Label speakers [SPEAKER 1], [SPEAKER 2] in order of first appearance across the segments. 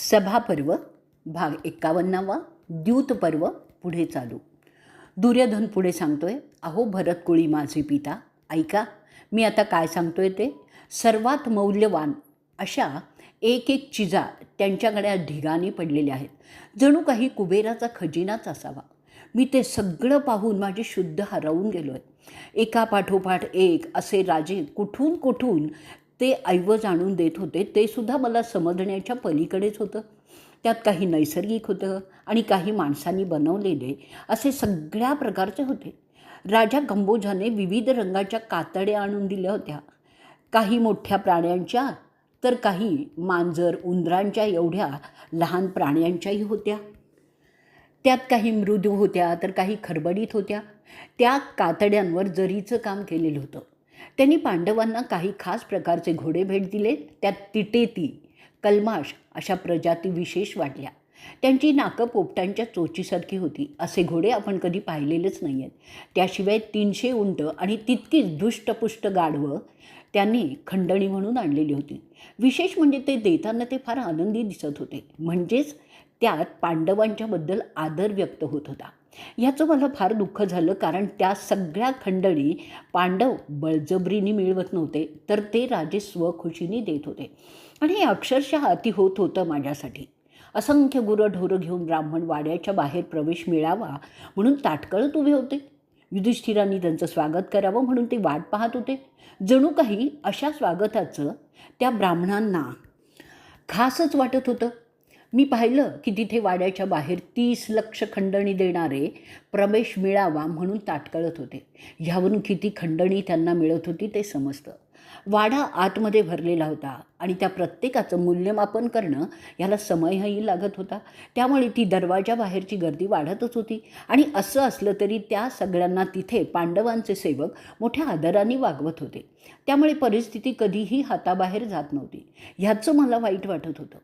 [SPEAKER 1] सभापर्व भाग 51वा द्यूत पर्व पुढे चालू. दुर्योधन पुढे सांगतोय, अहो भरतकुळी माझे पिता, ऐका मी आता काय सांगतोय ते. सर्वात मौल्यवान अशा एक एक चिजा त्यांच्याकडे ढिगाने पडलेल्या आहेत, जणू काही कुबेराचा खजिनाच असावा. मी ते सगळं पाहून माझी शुद्ध हरवून गेलो आहे. एका पाठोपाठ एक असे राजे कुठून कुठून ते ऐवज आणून देत होते, ते सुद्धा मला समजण्याच्या पलीकडेच होतं. त्यात काही नैसर्गिक होतं आणि काही माणसांनी बनवलेले असे सगळ्या प्रकारचे होते. राजा कंबोजाने विविध रंगाच्या कातड्या आणून दिल्या होत्या, काही मोठ्या प्राण्यांच्या तर काही मांजर उंदरांच्या एवढ्या लहान प्राण्यांच्याही होत्या. त्यात काही मृदू होत्या तर काही खरबडीत होत्या. त्या कातड्यांवर जरीचं काम केलेलं होतं. त्यांनी पांडवांना काही खास प्रकारचे घोडे भेट दिले. त्यात तिटेती, कलमाश अशा प्रजाती विशेष वाटल्या. त्यांची नाकं पोपटांच्या चोचीसारखी होती. असे घोडे आपण कधी पाहिलेलेच नाही आहेत. त्याशिवाय 300 उंट आणि तितकीच धुष्टपुष्ट गाढवं त्यांनी खंडणी म्हणून आणलेली होती. विशेष म्हणजे ते देताना ते फार आनंदी दिसत होते. म्हणजेच त्यात पांडवांच्याबद्दल आदर व्यक्त होत होता. ह्याचं मला फार दुःख झालं, कारण त्या सगळ्या खंडणी पांडव बळजबरीने मिळवत नव्हते, तर ते राजे स्वखुशीने देत होते. आणि हे अक्षरशः अति होत होतं माझ्यासाठी. असंख्य गुरंढोरं घेऊन ब्राह्मण वाड्याच्या बाहेर प्रवेश मिळावा म्हणून ताटकळत उभे होते. युधिष्ठिरांनी त्यांचं स्वागत करावं म्हणून ते वाट पाहत होते. जणू काही अशा स्वागताचं त्या ब्राह्मणांना खासच वाटत होतं. मी पाहिलं की तिथे वाड्याच्या बाहेर 30 लक्ष खंडणी देणारे प्रवेश मिळावा म्हणून ताटकळत होते. ह्यावरून किती खंडणी त्यांना मिळत होती ते समजतं. वाडा आतमध्ये भरलेला होता आणि त्या प्रत्येकाचं मूल्यमापन करणं याला समयही लागत होता. त्यामुळे ती दरवाजाबाहेरची गर्दी वाढतच होती. आणि असं असलं तरी त्या सगळ्यांना तिथे पांडवांचे सेवक मोठ्या आदराने वागवत होते. त्यामुळे परिस्थिती कधीही हाताबाहेर जात नव्हती. ह्याचं मला वाईट वाटत होतं.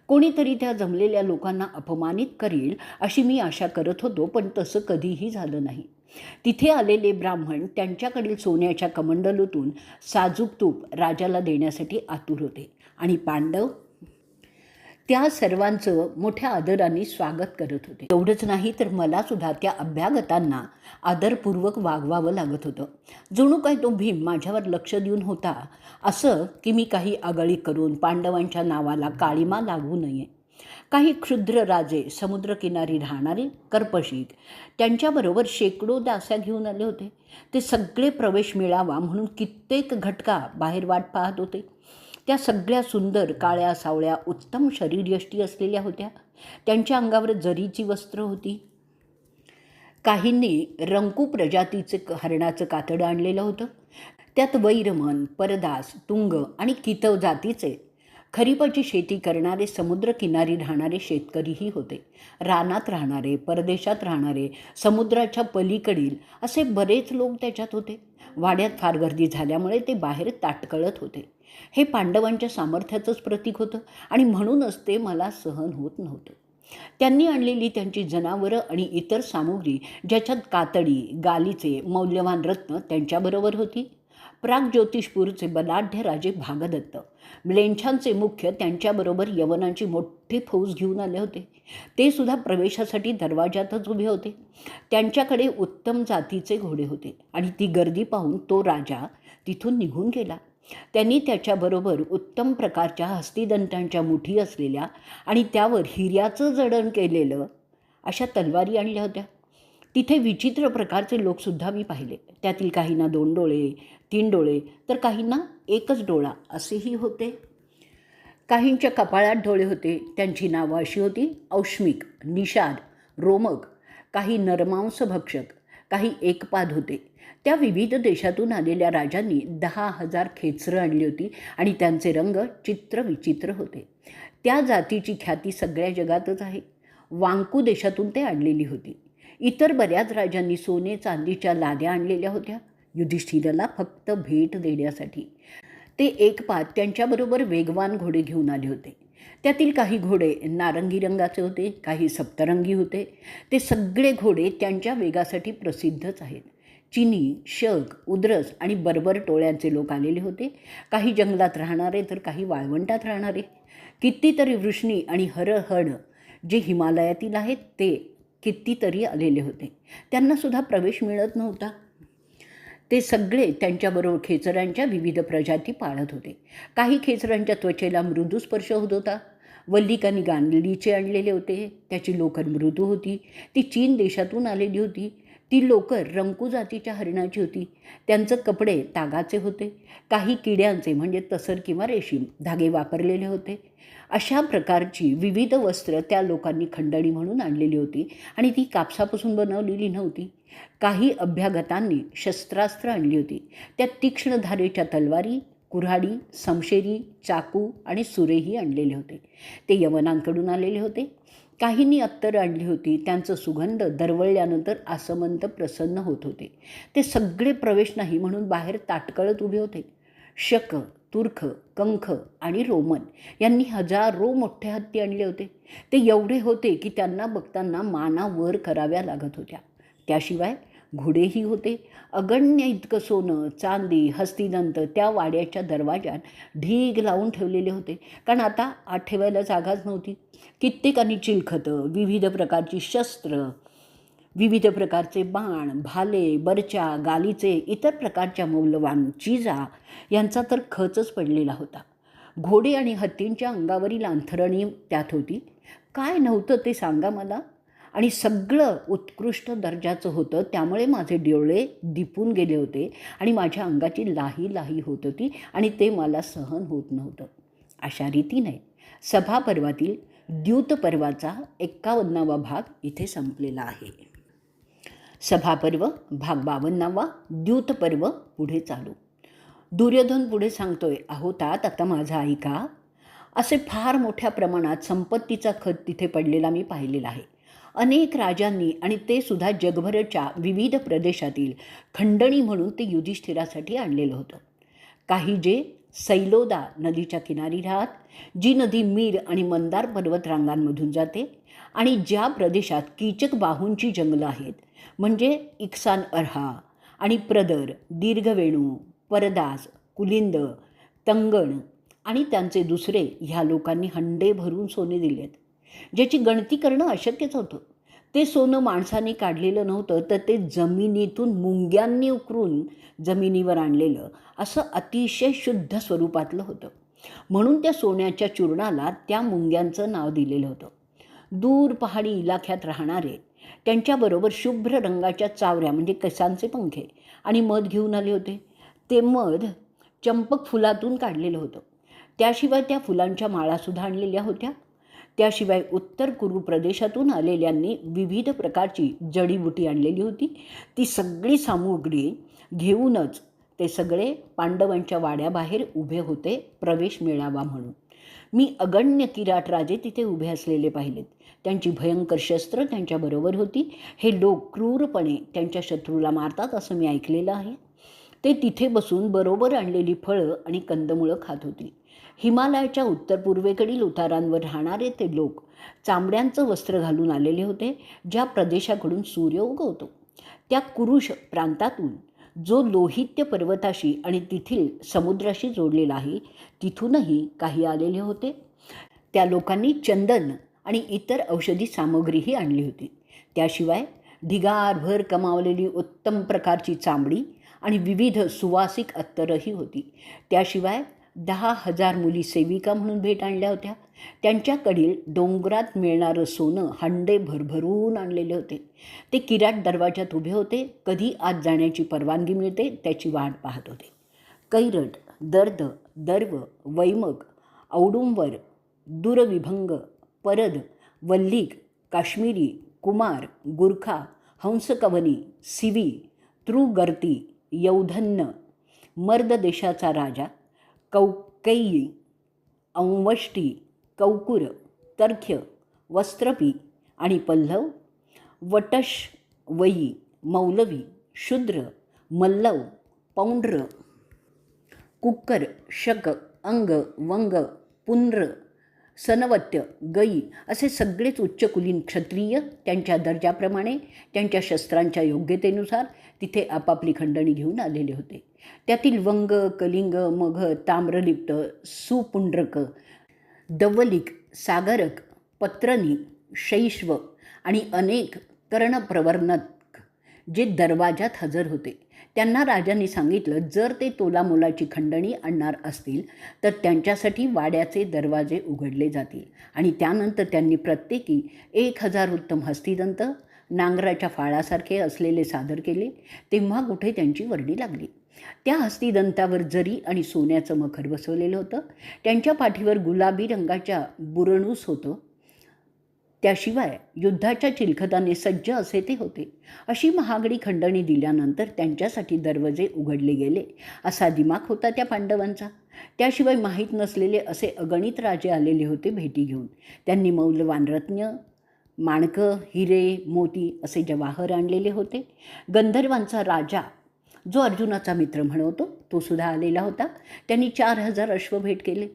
[SPEAKER 1] कोणीतरी त्या जमलेल्या लोकांना अपमानित करेल अशी मी आशा करत होतो, पण तसं कधीही झालं नाही. तिथे आलेले ब्राह्मण त्यांच्याकडील सोन्याच्या कमंडलूतून साजूक तूप राजाला देण्यासाठी आतुर होते आणि पांडव त्या सर्वांचं मोठ्या आदराने स्वागत करत होते. एवढंच नाही तर मला सुद्धा त्या अभ्यागतांना आदरपूर्वक वागवावं लागत होतं. जणू काय तो भीम माझ्यावर लक्ष देऊन होता, असं की मी काही आगळी करून पांडवांच्या नावाला काळिमा लागू नये. काही क्षुद्र राजे, समुद्रकिनारी राहणारे कर्पशिक, त्यांच्याबरोबर शेकडो दास्या घेऊन आले होते. ते सगळे प्रवेश मिळावा म्हणून कित्येक घटका बाहेर वाट पाहत होते. त्या सगळ्या सुंदर काळ्या सावळ्या उत्तम शरीरयष्टी असलेल्या होत्या. त्यांच्या अंगावर जरीची वस्त्र होती. काहींनी रंकू प्रजातीचे हरणाचं कातडं आणलेलं होतं. त्यात वैरमन, परदास, तुंग आणि कितव जातीचे खरीपाची शेती करणारे समुद्रकिनारी राहणारे शेतकरीही होते. रानात राहणारे, परदेशात राहणारे, समुद्राच्या पलीकडील असे बरेच लोक त्याच्यात होते. वाड्यात फार गर्दी झाल्यामुळे ते बाहेर ताटकळत होते. हे पांडवांच्या सामर्थ्याचंच प्रतीक होतं आणि म्हणूनच ते मला सहन होत नव्हतं. त्यांनी आणलेली त्यांची जनावरं आणि इतर सामुग्री, ज्याच्यात कातडी, गालीचे, मौल्यवान रत्न त्यांच्याबरोबर होती. प्राग्ज्योतिषपूरचे बलाढ्य राजे भागदत्त, म्लेच्छांचे मुख्य, त्यांच्याबरोबर यवनांची मोठी फौज घेऊन आले होते. ते सुद्धा प्रवेशासाठी दरवाजातच उभे होते. त्यांच्याकडे उत्तम जातीचे घोडे होते आणि ती गर्दी पाहून तो राजा तिथून निघून गेला. त्यांनी त्याच्याबरोबर उत्तम प्रकारच्या हस्तिदंतांच्या मुठी असलेल्या आणि त्यावर हिऱ्याचं जडण केलेलं अशा तलवारी आणल्या होत्या. तिथे विचित्र प्रकारचे लोकसुद्धा मी पाहिले. त्यातील काहींना 2 डोळे, 3 डोळे तर काहींना एकच डोळा असेही होते. काहींच्या कपाळात डोळे होते. त्यांची नावं अशी होती: औष्मिक, निषाद, रोमक, काही नरमांस भक्षक, काही एकपाद होते. त्या विविध देशातून आलेल्या राजांनी 10,000 खेचरं आणली होती आणि त्यांचे रंग चित्रविचित्र होते. त्या जातीची ख्याती सगळ्या जगातच आहे. वांकू देशातून ते आणलेली होती. इतर बऱ्याच राजांनी सोने चांदीच्या लाद्या आणलेल्या होत्या युधिष्ठिराला फक्त भेट देण्यासाठी. ते एकपाद त्यांच्याबरोबर वेगवान घोडे घेऊन आले होते. त्यातील काही घोडे नारंगी रंगाचे होते, काही सप्तरंगी होते. ते सगळे घोडे त्यांच्या वेगासाठी प्रसिद्धच आहेत. चिनी, शक, उद्रस आणि बर्बर टोळ्यांचे लोक आलेले होते. काही जंगलात राहणारे तर काही वाळवंटात राहणारे. कितीतरी वृष्णी आणि हरहड जे हिमालयातील आहेत ते कितीतरी आलेले होते. त्यांनासुद्धा प्रवेश मिळत नव्हता. ते सगळे त्यांच्याबरोबर खेचरांच्या विविध प्रजाती पाळत होते. काही खेचरांच्या त्वचेला मृदू स्पर्श होत होता. वल्लिकांनी गांडीचे आणलेले होते, त्याची लोकर मृदू होती. ती चीन देशातून आलेली होती. ती लोकर रंकू जातीच्या हरिणाची होती. त्यांचे कपडे तागाचे होते. काही किड्यांचे म्हणजे तसर किंवा रेशीम धागे वापरलेले होते. अशा प्रकारची विविध वस्त्र त्या लोकांनी खंडणी म्हणून आणलेली होती आणि ती कापसापासून बनवलेली नव्हती. काही अभ्यागतांनी शस्त्रास्त्र आणली होती. त्यात तीक्ष्ण धारेच्या तलवारी, कुऱ्हाडी, समशेरी, चाकू आणि सुरेही आणलेले होते. ते यवनांकडून आलेले होते. काहींनी अत्तर आणली होती. त्यांचं सुगंध दरवळल्यानंतर आसमंत प्रसन्न होत होते. ते सगळे प्रवेश नाही म्हणून बाहेर ताटकळत उभे होते. शक, तुर्क, कंख आणि रोमन यांनी हजारो मोठे हत्ती आणले होते. ते एवढे होते की त्यांना बघताना माना वर कराव्या लागत होत्या. त्याशिवाय घोडेही होते. अगण्य इतकं सोनं, चांदी, हस्तिदंत त्या वाड्याच्या दरवाजात ढीग लावून ठेवलेले होते, कारण आता आत ठेवायला जागाच नव्हती. कित्येकांनी चिलखतं, विविध प्रकारची शस्त्र, विविध प्रकारचे बाण, भाले, बरच्या, गालीचे, इतर प्रकारच्या मौल्यवान चिजा यांचा तर खचच पडलेला होता. घोडे आणि हत्तींच्या अंगावरील अंथरणी त्यात होती. काय नव्हतं ते सांगा मला. आणि सगळं उत्कृष्ट दर्जाचं होतं. त्यामुळे माझे डोळे दिपून गेले होते आणि माझ्या अंगाची लाही लाही होत होती आणि ते मला सहन होत नव्हतं. अशा रीतीने सभापर्वातील द्यूतपर्वाचा 51वा भाग इथे संपलेला आहे. सभापर्व भाग 52वा, द्यूतपर्व पुढे चालू. दुर्योधन पुढे सांगतोय, अहो तात आता माझा ऐका. असे फार मोठ्या प्रमाणात संपत्तीचा खत तिथे पडलेला मी पाहिलेला आहे. अनेक राजांनी आणि ते सुद्धा जगभरच्या विविध प्रदेशातील खंडणी म्हणून ते युधिष्ठिरासाठी आणलेलं होतं. काही जे सैलोदा नदीच्या किनारी राहत, जी नदी मीर आणि मंदार पर्वतरांगांमधून जाते आणि ज्या प्रदेशात कीचक बाहूंची जंगलं आहेत, म्हणजे इक्सान अर्हा आणि प्रदर, दीर्घवेणू, परदास, कुलिंद, तंगण आणि त्यांचे दुसरे ह्या लोकांनी हंडे भरून सोने दिलेत, ज्याची गणती करणं अशक्यच होतं. ते सोनं माणसाने काढलेलं नव्हतं, तर ते जमिनीतून मुंग्यांनी उकरून जमिनीवर आणलेलं असं अतिशय शुद्ध स्वरूपातलं होतं. म्हणून त्या सोन्याच्या चूर्णाला त्या मुंग्यांचं नाव दिलेलं होतं. दूर पहाडी इलाख्यात राहणारे त्यांच्याबरोबर शुभ्र रंगाच्या चावऱ्या म्हणजे केसांचे पंखे आणि मध घेऊन आले होते. ते मध चंपक फुलातून काढलेलं होतं. त्याशिवाय त्या फुलांच्या माळासुद्धा आणलेल्या होत्या. त्याशिवाय उत्तर कुरु प्रदेशातून आलेल्यांनी विविध प्रकारची जडीबुटी आणलेली होती. ती सगळी सामुग्री घेऊनच ते सगळे पांडवांच्या वाड्याबाहेर उभे होते प्रवेश मिळावा म्हणून. मी अगण्य किराट राजे तिथे उभे असलेले पाहिलेत. त्यांची भयंकर शस्त्र त्यांच्याबरोबर होती. हे लोक क्रूरपणे त्यांच्या शत्रूला मारतात असं मी ऐकलेलं आहे. ते तिथे बसून बरोबर आणलेली फळं आणि कंदमुळं खात होती. हिमालयाच्या उत्तर पूर्वेकडील उतारांवर राहणारे ते लोक चांबड्यांचं वस्त्र घालून आलेले होते. ज्या प्रदेशाकडून सूर्य उगवतो त्या कुरुश प्रांतातून, जो लोहित्य पर्वताशी आणि तेथील समुद्राशी जोडलेला आहे, तिथूनही काही आलेले होते. त्या लोकांनी चंदन आणि इतर औषधी सामग्रीही आणली होती. त्याशिवाय ढिगारभर कमावलेली उत्तम प्रकारची चांबडी आणि विविध सुवासिक अत्तरही होती. त्याशिवाय 10,000 मुली सेविका म्हणून भेट आणल्या होत्या. त्यांच्याकडील डोंगरात मिळणारं सोनं हंडे भरभरून आणलेले होते. ते किराट दरवाजात उभे होते. कधी आत जाण्याची परवानगी मिळते त्याची वाट पाहत होते. कैरट, दर्द, दर्व, वैमग, औडुंबर, दुरविभंग, परद, वल्लीक, काश्मीरी, कुमार, गुरखा, हंसकवनी, सिवी, त्रुगर्ती, यौधन्य, मर्द देशाचा राजा, कौकेयी, अंवष्टी, कौकुर, तर्ख्य, वस्त्रपी आणि पल्लव, वटश, वयी, मौलवी, शूद्र, मल्लव, पौंड्र, कुक्कर, शक, अंग, वंग, पुंड्र, सनवत्य, गई असे सगळेच उच्चकुलीन क्षत्रिय त्यांच्या दर्जाप्रमाणे त्यांच्या शस्त्रांच्या योग्यतेनुसार तिथे आपापली खंडणी घेऊन आलेले होते. त्यातील वंग, कलिंग, मघ, ताम्रलिप्त, सुपुंड्रक, दव्वलिक, सागरक, पत्रनी, शैश्व आणि अनेक कर्णप्रवर्णक जे दरवाजात हजर होते. त्यांना राजाने सांगितलं, जर ते तोलामोलाची खंडणी आणणार असतील तर त्यांच्यासाठी वाड्याचे दरवाजे उघडले जातील. आणि त्यानंतर त्यांनी प्रत्येकी 1000 उत्तम हस्तिदंत नांगराच्या फाळासारखे असलेले सादर केले. तेव्हा कुठे त्यांची वर्णी लागली. त्या हस्तिदंतावर जरी आणि सोन्याचं मखर बसवलेलं होतं. त्यांच्या पाठीवर गुलाबी रंगाच्या बुरणूस होतं. त्याशिवाय युद्धाच्या चिलखताने सज्ज असे ते होते. अशी महागडी खंडणी दिल्यानंतर त्यांच्यासाठी दरवाजे उघडले गेले असा दिमाग होता त्या पांडवांचा. त्याशिवाय माहीत नसलेले असे अगणित राजे आलेले होते भेटी घेऊन. त्यांनी मौल्यवान रत्न, माणकं, हिरे, मोती असे जवाहर आणलेले होते. गंधर्वांचा राजा, जो अर्जुनाचा मित्र म्हणवतो, तो सुद्धा आलेला होता. त्यांनी 4000 अश्व भेट केले.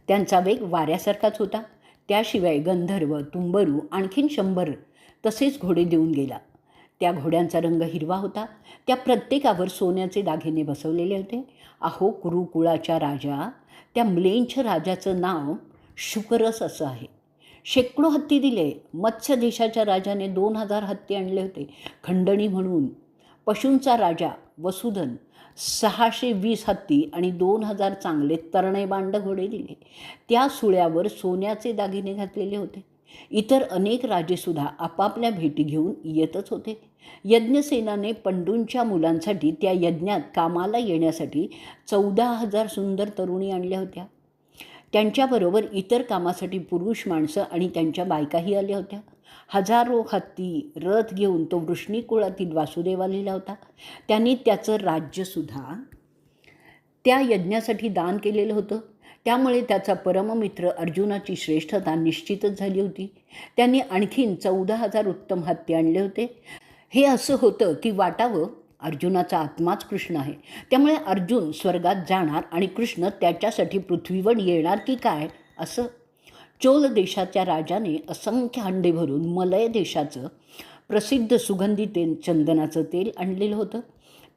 [SPEAKER 1] त्यांचा वेग वाऱ्यासारखाच होता. त्याशिवाय गंधर्व, तुंबरू आणखीन 100 तसेच घोडे देऊन गेला. त्या घोड्यांचा रंग हिरवा होता. त्या प्रत्येकावर सोन्याचे दागिने बसवलेले होते. अहो, कुरुकुळाच्या राजा, त्या म्लेंछ राजाचं नाव शुकरस असं आहे. शेकडो हत्ती दिले. मत्स्य देशाच्या राजाने 2000 हत्ती आणले होते खंडणी म्हणून. पशूंचा राजा वसुधन 620 हत्ती आणि 2000 चांगले तरणेबांड घोडे दिले. त्या सुळ्यावर सोन्याचे दागिने घातलेले होते. इतर अनेक राजेसुद्धा आपापल्या भेटी घेऊन येतच होते. यज्ञसेनाने पंडूंच्या मुलांसाठी त्या यज्ञात कामाला येण्यासाठी 14000 सुंदर तरुणी आणल्या होत्या. त्यांच्याबरोबर इतर कामासाठी पुरुष माणसं आणि त्यांच्या बायकाही आल्या होत्या. हजारो हत्ती रथ घेऊन तो वृष्णी कुळातील वासुदेव आलेला होता. त्यांनी त्याचं राज्यसुद्धा त्या यज्ञासाठी दान केलेलं होतं. त्यामुळे त्याचा परममित्र अर्जुनाची श्रेष्ठता निश्चितच झाली होती. त्यांनी आणखीन 14000 उत्तम हत्ती आणले होते. हे असं होतं की वाटावं, अर्जुनाचा आत्माच कृष्ण आहे. त्यामुळे अर्जुन स्वर्गात जाणार आणि कृष्ण त्याच्यासाठी पृथ्वीवर येणार की काय असं. चोल देशाच्या राजाने असंख्य हंडे भरून मलय देशाचं प्रसिद्ध सुगंधी चंदनाचं तेल आणलेलं होतं.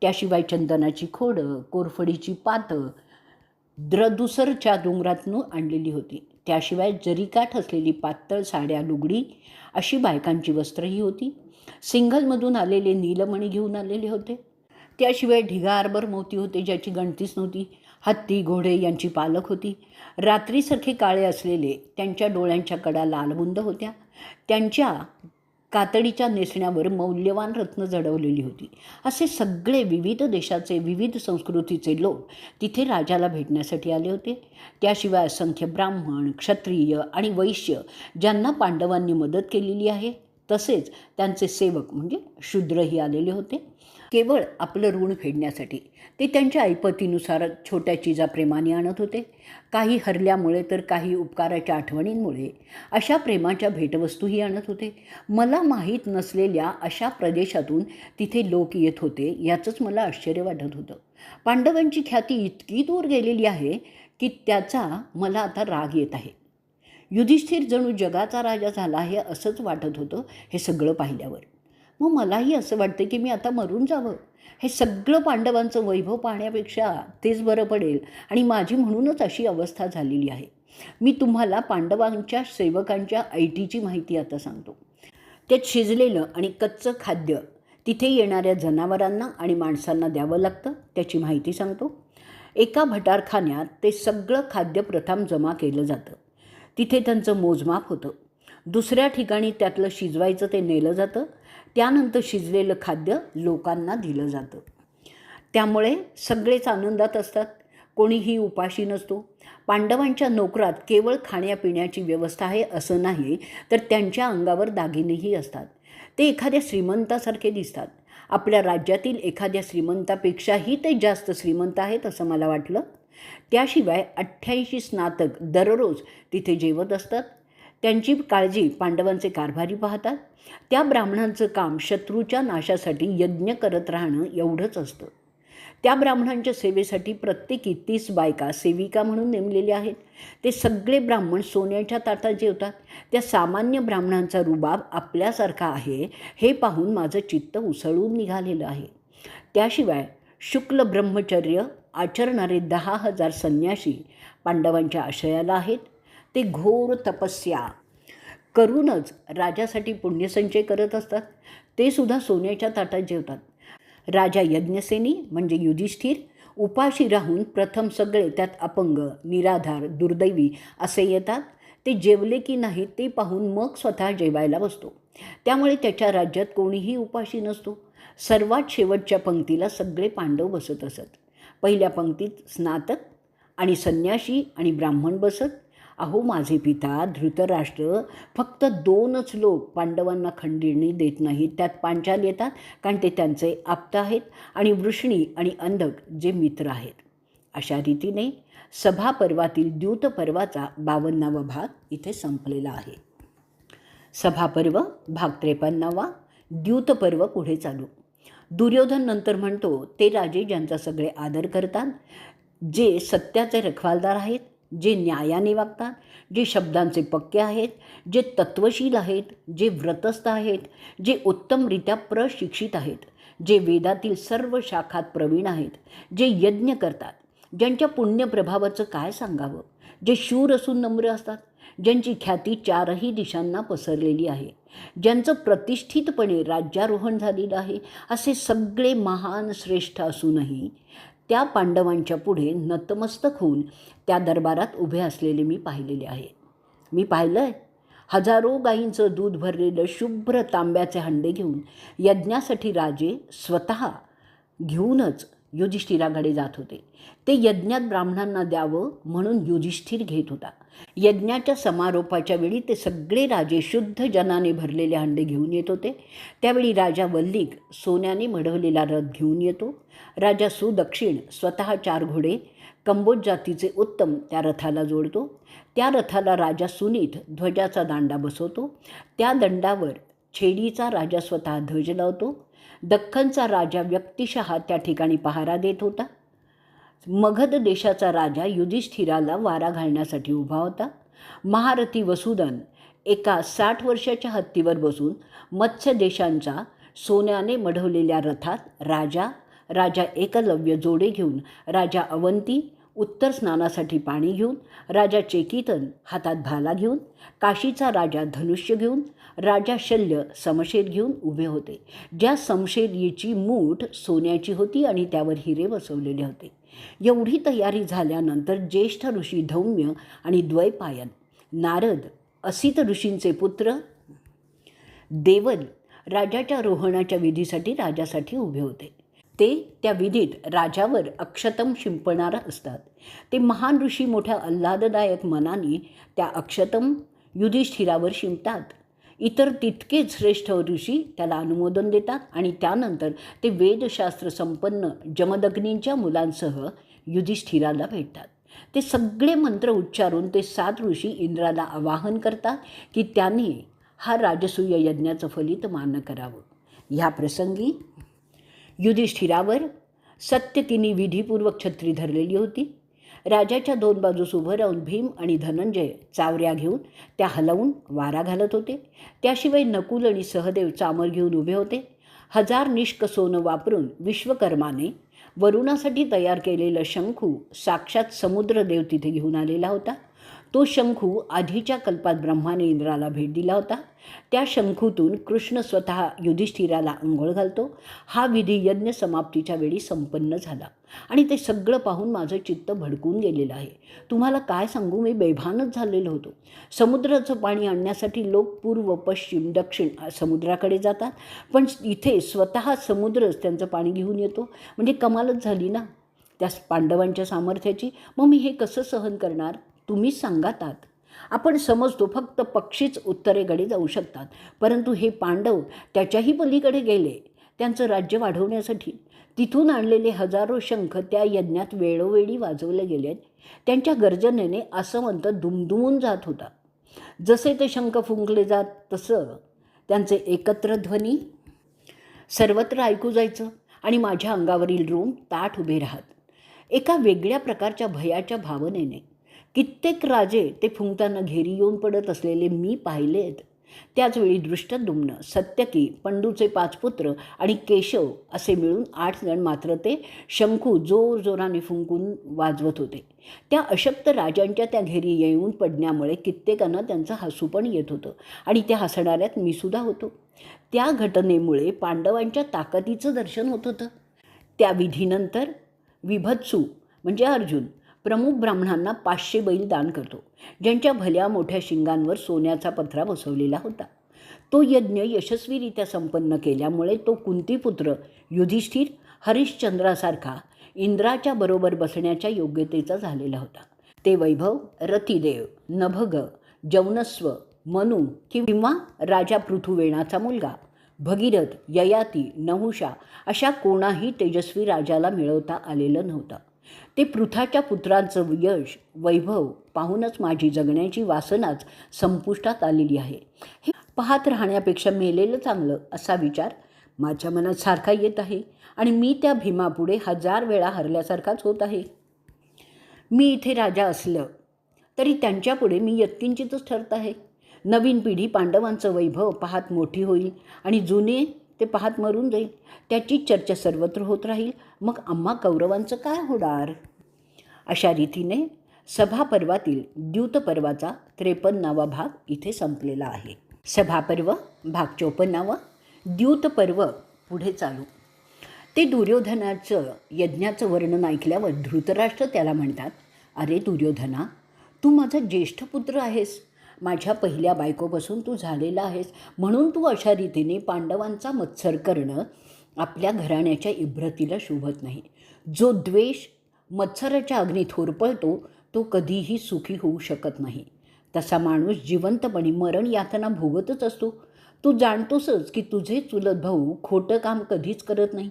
[SPEAKER 1] त्याशिवाय चंदनाची खोडं, कोरफडीची पातं द्रदुसरच्या डोंगरातून आणलेली होती. त्याशिवाय जरीकाठ असलेली पातळ साड्या, लुगडी अशी बायकांची वस्त्रही होती. सिंघलमधून आलेले नीलमणी घेऊन आलेले होते. त्याशिवाय ढिगारभर मोती होते ज्याची गणतीच नव्हती. हत्ती, घोडे यांची पालख होती. रात्रीसारखे काळे असलेले त्यांच्या डोळ्यांच्या कडा लालबुंद होत्या. त्यांच्या कातडीच्या नेसण्यावर मौल्यवान रत्न जडवलेली होती. असे सगळे विविध देशाचे, विविध संस्कृतीचे लोक तिथे राजाला भेटण्यासाठी आले होते. त्याशिवाय असंख्य ब्राह्मण, क्षत्रिय आणि वैश्य ज्यांना पांडवांनी मदत केलेली आहे, तसेच त्यांचे सेवक म्हणजे शूद्रही आलेले होते. केवळ आपलं ऋण फेडण्यासाठी ते त्यांच्या ऐपतीनुसार छोट्या चिजा प्रेमाने आणत होते. काही हरल्यामुळे तर काही उपकाराच्या आठवणींमुळे अशा प्रेमाच्या भेटवस्तूही आणत होते. मला माहीत नसलेल्या अशा प्रदेशातून तिथे लोक येत होते याचंच मला आश्चर्य वाटत होतं. पांडवांची ख्याती इतकी दूर गेलेली आहे की त्याचा मला आता राग येत आहे. युधिष्ठिर जणू जगाचा राजा झाला आहे असंच वाटत होतं हे सगळं पाहिल्यावर. मग मलाही असं वाटतं की मी आता मरून जावं. हे सगळं पांडवांचं वैभव पाहण्यापेक्षा तेच बरं पडेल आणि माझी म्हणूनच अशी अवस्था झालेली आहे. मी तुम्हाला पांडवांच्या सेवकांच्या ऐटीची माहिती आता सांगतो. त्यात शिजलेलं आणि कच्चं खाद्य तिथे येणाऱ्या जनावरांना आणि माणसांना द्यावं लागतं त्याची माहिती सांगतो. एका भटारखान्यात ते सगळं खाद्य प्रथम जमा केलं जातं. तिथे त्यांचं मोजमाप होतं. दुसऱ्या ठिकाणी त्यातलं शिजवायचं ते नेलं जातं. त्यानंतर शिजलेलं खाद्य लोकांना दिलं जातं. त्यामुळे सगळेच आनंदात असतात. कोणीही उपाशी नसतो. पांडवांच्या नोकरात केवळ खाण्यापिण्याची व्यवस्था आहे असं नाही, तर त्यांच्या अंगावर दागिनेही असतात. ते एखाद्या श्रीमंतासारखे दिसतात. आपल्या राज्यातील एखाद्या श्रीमंतापेक्षाही ते जास्त श्रीमंत आहेत असं मला वाटलं. त्याशिवाय 88 स्नातक दररोज तिथे जेवत असतात. त्यांची काळजी पांडवांचे कारभारी पाहतात. त्या ब्राह्मणांचं काम शत्रूच्या नाशासाठी यज्ञ करत राहणं एवढंच असतं. त्या ब्राह्मणांच्या सेवेसाठी प्रत्येकी 30 बायका सेविका म्हणून नेमलेल्या आहेत. ते सगळे ब्राह्मण सोन्याच्या ताटात जेवतात. त्या सामान्य ब्राह्मणांचा रुबाब आपल्यासारखा आहे हे पाहून माझं चित्त उसळून निघालेलं आहे. त्याशिवाय शुक्ल ब्रह्मचर्य आचरणारे 10,000 संन्यासी पांडवांच्या आश्रयाला आहेत. ते घोर तपस्या करूनच राजासाठी पुण्यसंचय करत असतात. ते सुद्धा सोन्याच्या ताटात जेवतात. राजा यज्ञसेनी म्हणजे युधिष्ठिर उपाशी राहून प्रथम सगळे त्यात अपंग, निराधार, दुर्दैवी असे येतात. ते जेवले की नाही ते पाहून मग स्वतः जेवायला बसतो. त्यामुळे त्याच्या राज्यात कोणीही उपाशी नसतो. सर्वात शेवटच्या पंक्तीला सगळे पांडव बसत असत. पहिल्या पंक्तीत स्नातक आणि संन्याशी आणि ब्राह्मण बसत. अहो माझे पिता धृतराष्ट्र फक्त 2च लोक पांडवांना खंडणी देत नाहीत. त्यात पांचाल येतात कारण ते त्यांचे आप्त आहेत आणि वृष्णी आणि अंधक जे मित्र आहेत. अशा रीतीने सभापर्वातील द्यूत पर्वाचा 52वा भाग इथे संपलेला आहे. सभापर्व भाग 53वा. द्यूत पर्व पुढे चालू. दुर्योधन नंतर म्हणतो ते राजे ज्यांचा सगळे आदर करतात, जे सत्याचे रखवालदार आहेत, जे न्यायाने वागतात, जे शब्दांचे पक्के आहेत, जे तत्वशील आहेत, जे व्रतस्थ आहेत, जे उत्तमरित्या प्रशिक्षित आहेत, जे वेदातील सर्व शाखात प्रवीण आहेत, जे यज्ञ करतात, ज्यांच्या पुण्यप्रभावाचं काय सांगावं, जे शूर असून नम्र असतात, ज्यांची ख्याती 4ही दिशांना पसरलेली आहे, ज्यांचं प्रतिष्ठितपणे राज्यारोहण झालेलं आहे, असे सगळे महान श्रेष्ठ असूनही त्या पांडवांच्या पुढे नतमस्तक होऊन त्या दरबारात उभे असलेले मी पाहिलेले आहे. मी पाहिलं आहे हजारो गायींचं दूध भरलेलं शुभ्र तांब्याचे हंडे घेऊन यज्ञासाठी राजे स्वतः घेऊनच युधिष्ठिराकडे जात होते. ते यज्ञात ब्राह्मणांना द्यावं म्हणून युधिष्ठिर घेत होता. यज्ञाच्या समारोपाच्या वेळी ते सगळे राजे शुद्ध जनाने भरलेले हंडे घेऊन येत होते. त्यावेळी राजा वल्लिक सोन्याने मढवलेला रथ घेऊन येतो. राजा सुदक्षिण स्वतः 4 घोडे कंबोज जातीचे उत्तम त्या रथाला जोडतो. त्या रथाला राजा सुनीत ध्वजाचा दांडा बसवतो. त्या दंडावर छेडीचा राजा स्वतः ध्वज लावतो. दख्खनचा राजा व्यक्तिशः त्या ठिकाणी पहारा देत होता. मगध देशाचा राजा युधिष्ठिराला वारा घालण्यासाठी उभा होता. महारथी वसुदन एका 60 वर्षाच्या हत्तीवर बसून मत्स्य देशांच्या सोन्याने मढवलेल्या रथात राजा एकलव्य जोडे घेऊन, राजा अवंती उत्तर स्नानासाठी पाणी घेऊन, राजा चेकितन हातात भाला घेऊन, काशीचा राजा धनुष्य घेऊन, राजा शल्य समशेर घेऊन उभे होते. ज्या समशेरीची मूठ सोन्याची होती आणि त्यावर हिरे बसवलेले होते. एवढी तयारी झाल्यानंतर ज्येष्ठ ऋषी धौम्य आणि द्वैपायन, नारद, असित ऋषींचे पुत्र देवल राजाच्या रोहणाच्या विधीसाठी राजासाठी उभे होते. ते त्या विधीत राजावर अक्षतम शिंपणारा असतात. ते महान ऋषी मोठ्या आल्हाददायक मनाने त्या अक्षतम युधिष्ठिरावर शिंपतात. इतर तितकेच श्रेष्ठ ऋषी त्याला अनुमोदन देतात आणि त्यानंतर ते वेदशास्त्र संपन्न जमदग्नींच्या मुलांसह युधिष्ठिराला भेटतात. ते सगळे मंत्र उच्चारून ते 7 ऋषी इंद्राला आवाहन करतात की त्यांनी हा राजसूय यज्ञाचं फलित मान्य करावं. ह्या प्रसंगी युधिष्ठिरावर सत्यकीनी विधीपूर्वक छत्री धरलेली होती. राजाच्या 2 बाजूस उभं राहून भीम आणि धनंजय चावऱ्या घेऊन त्या हलवून वारा घालत होते. त्याशिवाय नकुल आणि सहदेव चामर घेऊन उभे होते. 1000 निष्क सोनं वापरून विश्वकर्माने वरुणासाठी तयार केलेलं शंखू साक्षात समुद्रदेव तिथे घेऊन आलेला होता. तो शंखू आधीच्या कल्पात ब्रह्माने इंद्राला भेट दिला होता. त्या शंखूतून कृष्ण स्वतः युधिष्ठिराला अंघोळ घालतो. हा विधी यज्ञ समाप्तीच्या वेळी संपन्न झाला आणि ते सगळं पाहून माझं चित्त भडकून गेलेलं आहे. तुम्हाला काय सांगू, मी बेभानच झालेलो होतो. समुद्राचं पाणी आणण्यासाठी लोक पूर्व, पश्चिम, दक्षिण समुद्राकडे जातात, पण इथे स्वतः समुद्रच त्यांचं पाणी घेऊन येतो. म्हणजे कमालच झाली ना त्या पांडवांच्या सामर्थ्याची. मग मी हे कसं सहन करणार, तुम्हीच सांगातात. आपण समजतो फक्त पक्षीच उत्तरेकडे जाऊ शकतात, परंतु हे पांडव त्याच्याही पलीकडे गेले त्यांचं राज्य वाढवण्यासाठी. तिथून आणलेले हजारो शंख त्या यज्ञात वेळोवेळी वाजवले गेलेत. त्यांच्या गर्जनेने आसमंत दुमदुमून जात होता. जसे ते शंख फुंकले जात तसं त्यांचे एकत्र ध्वनी सर्वत्र ऐकू जायचं आणि माझ्या अंगावरील रोम ताठ उभे राहत. एका वेगळ्या प्रकारच्या भयाच्या भावनेने कित्येक राजे ते फुंकताना घेरी येऊन पडत असलेले मी पाहिलेत. त्याचवेळी दृष्टद्युम्न, सत्यकी, पंडूचे 5 पुत्र आणि केशव असे मिळून 8 जण मात्र ते शंखू जोरजोराने फुंकून वाजवत होते. त्या अशक्त राजांच्या त्या घेरी येऊन पडण्यामुळे कित्येकांना त्यांचं हसू पण येत होतं आणि त्या हसणाऱ्यात मीसुद्धा होतो. त्या घटनेमुळे पांडवांच्या ताकदीचं दर्शन होत होतं. त्या विधीनंतर विभत्सू म्हणजे अर्जुन प्रमुख ब्राह्मणांना 500 बैल दान करतो, ज्यांच्या भल्या मोठ्या शिंगांवर सोन्याचा पत्रा बसवलेला होता. तो यज्ञ यशस्वीरित्या संपन्न केल्यामुळे तो कुंतीपुत्र युधिष्ठिर हरिश्चंद्रासारखा इंद्राच्या बरोबर बसण्याच्या योग्यतेचा झालेला होता. ते वैभव रतिदेव, नभग, जौनस्व, मनु किंवा राजा पृथुवेणाचा मुलगा भगीरथ, ययाती, नहुषा अशा कोणाही तेजस्वी राजाला मिळवता आलेलं नव्हतं. ते पृथाच्या पुत्रांचं यश, वैभव पाहूनच माझी जगण्याची वासनाच संपुष्टात आलेली आहे. हे पाहत राहण्यापेक्षा मेलेलं चांगलं असा विचार माझ्या मनात सारखा येत आहे आणि मी त्या भीमापुढे 1000 वेळा हरल्यासारखाच होत आहे. मी इथे राजा असलं तरी त्यांच्यापुढे मी यत्किंचितच ठरत आहे. नवीन पिढी पांडवांचं वैभव पाहत मोठी होईल आणि जुने ते पाहत मरून जाईल. त्याची चर्चा सर्वत्र होत राहील. मग आम्हा कौरवांचं काय होणार? अशा रीतीने सभापर्वातील द्यूतपर्वाचा 53वा भाग इथे संपलेला आहे. सभापर्व भाग 54, द्यूतपर्व पुढे चालू. ते दुर्योधनाचं यज्ञाचं वर्णन ऐकल्यावर धृतराष्ट्र त्याला म्हणतात, अरे दुर्योधना, तू माझा ज्येष्ठ पुत्र आहेस. माझ्या पहिल्या बायकोपासून तू झालेला आहेस, म्हणून तू अशा रीतीने पांडवांचा मत्सर करणं आपल्या घराण्याच्या इब्रतीला शोभत नाही. जो द्वेष मत्सराच्या अग्नीत होरपळतो तो कधीही सुखी होऊ शकत नाही. तसा माणूस जिवंतपणी मरण यातना भोगतच असतो. तू जाणतोसच की तुझे चुलत भाऊ खोटं काम कधीच करत नाही.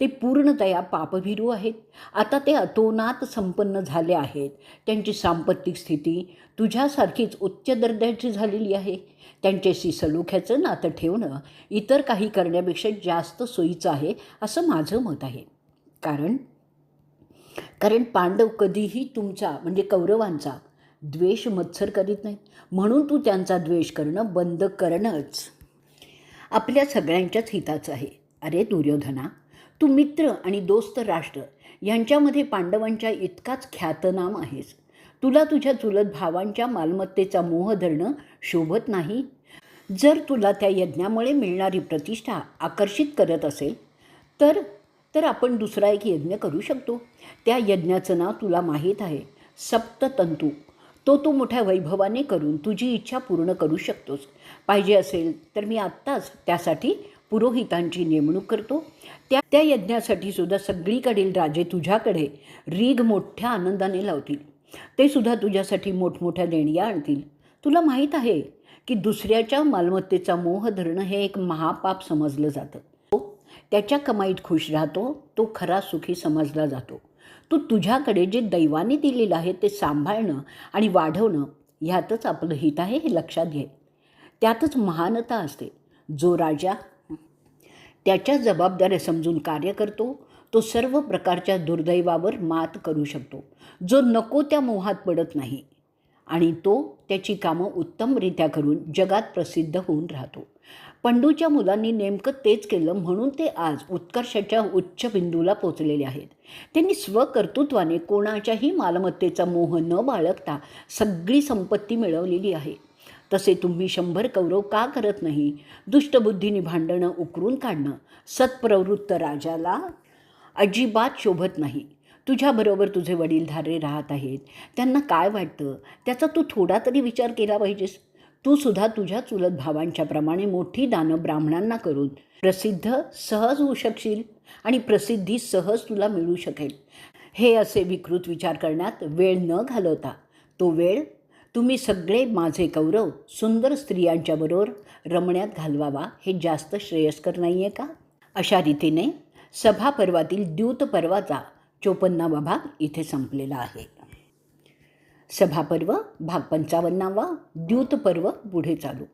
[SPEAKER 1] ते पूर्णतया पापभीरू आहेत. आता ते अतोनात संपन्न झाले आहेत. त्यांची सांपत्तिक स्थिती तुझ्यासारखीच उच्च दर्जाची झालेली आहे. त्यांच्याशी सलोख्याचं नातं ठेवणं इतर काही करण्यापेक्षा जास्त सोयीचं आहे असं माझं मत आहे. कारण पांडव कधीही तुमचा म्हणजे कौरवांचा द्वेष मत्सर करीत नाहीत. म्हणून तू त्यांचा द्वेष करणं बंद करणंच आपल्या सगळ्यांच्याच हिताचं आहे. अरे दुर्योधना, तू मित्र आणि दोस्त राष्ट्र यांच्यामध्ये पांडवांच्या इतकाच ख्यातनाम आहेस. तुला तुझ्या चुलत भावांच्या मालमत्तेचा मोह धरणं शोभत नाही. जर तुला त्या यज्ञामुळे मिळणारी प्रतिष्ठा आकर्षित करत असेल तर आपण दुसरा एक यज्ञ करू शकतो. त्या यज्ञाचं नाव तुला माहीत आहे, सप्ततंतू. तो तू मोठ्या वैभवाने करून तुझी इच्छा पूर्ण करू शकतोस. पाहिजे असेल तर मी आत्ताच त्यासाठी पुरोहितांची नेमणूक करतो. त्या यज्ञासाठी सुद्धा सगळीकडील राजे तुझ्याकडे रीघ मोठ्या आनंदाने लावतील. ते सुद्धा तुझ्यासाठी मोठमोठ्या देणग्या आणतील. तुला माहीत आहे की दुसऱ्याच्या मालमत्तेचा मोह धरणं हे एक महापाप समजलं जातं. त्याच्या कमाईत खुश राहतो तो खरा सुखी समजला जातो. तुझ्याकडे जे दैवाने दिलेलं आहे ते सांभाळणं आणि वाढवणं ह्यातच आपलं हित आहे हे लक्षात घे. त्यातच महानता असते. जो राजा त्याच्या जबाबदाऱ्या समजून कार्य करतो तो सर्व प्रकारच्या दुर्दैवावर मात करू शकतो. जो नको त्या मोहात पडत नाही आणि तो त्याची कामं उत्तमरित्या करून जगात प्रसिद्ध होऊन राहतो. पंडूच्या मुलांनी नेमकं तेच केलं म्हणून ते आज उत्कर्षाच्या उच्च बिंदूला पोचलेले आहेत. त्यांनी स्वकर्तृत्वाने कोणाच्याही मालमत्तेचा मोह न बाळगता सगळी संपत्ती मिळवलेली आहे. तसे तुम्ही 100 कौरव का करत नाही? दुष्टबुद्धीने भांडणं उकरून काढणं सत्प्रवृत्त राजाला अजिबात शोभत नाही. तुझ्याबरोबर तुझे वडीलधारे राहत आहेत. त्यांना काय वाटतं त्याचा तू थोडा तरी विचार केला पाहिजेस. तू सुद्धा तुझ्या चुलत भावांच्या प्रमाणे मोठी दानं ब्राह्मणांना करून प्रसिद्ध सहज होऊ शकशील आणि प्रसिद्धी सहज तुला मिळू शकेल. हे असे विकृत विचार करण्यात वेळ न घालवता तो वेळ तुम्ही सगळे माझे कौरव सुंदर स्त्रियांच्याबरोबर रमण्यात घालवावा हे जास्त श्रेयस्कर नाही आहे का? अशा रीतीने सभापर्वातील द्यूतपर्वाचा 54वा भाग इथे संपलेला आहे. सभापर्व भाग 55वा, द्यूतपर्व पुढे चालू.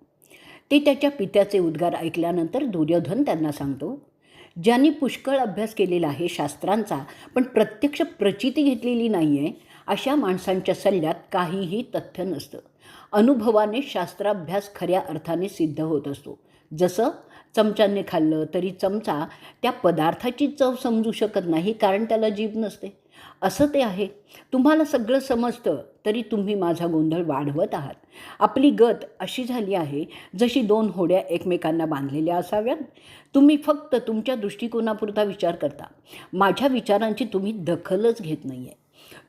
[SPEAKER 1] ते त्याच्या पित्याचे उद्गार ऐकल्यानंतर दुर्योधन त्यांना सांगतो, ज्यांनी पुष्कळ अभ्यास केलेला आहे शास्त्रांचा पण प्रत्यक्ष प्रचिती घेतलेली नाही आहे अशा माणसांच्या सल्ल्यात काहीही तथ्य नसतं. अनुभवाने शास्त्राभ्यास खऱ्या अर्थाने सिद्ध होत असतो. जसं चमच्याने खाल्लं तरी चमचा त्या पदार्थाची चव समजू शकत नाही, कारण त्याला जीभ नसते. असं ते आहे. तुम्हाला सगळं समजतं तरी तुम्ही माझा गोंधळ वाढवत आहात. आपली गत अशी झाली आहे जशी दोन होड्या एकमेकांना बांधलेल्या असाव्यात. तुम्ही फक्त तुमच्या दृष्टिकोनापुरता विचार करता. माझ्या विचारांची तुम्ही दखलच घेत नाही आहे.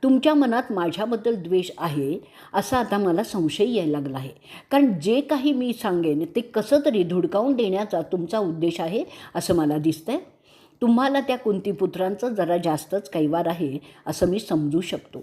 [SPEAKER 1] तुमच्या मनात माझ्याबद्दल द्वेष आहे असा आता मला संशय यायला लागला आहे. कारण जे काही मी सांगेन ते कसं तरी धुडकावून देण्याचा तुमचा उद्देश आहे असं मला दिसतंय. तुम्हाला त्या कुंतीपुत्रांचं जरा जास्तच कैवार आहे असं मी समजू शकतो.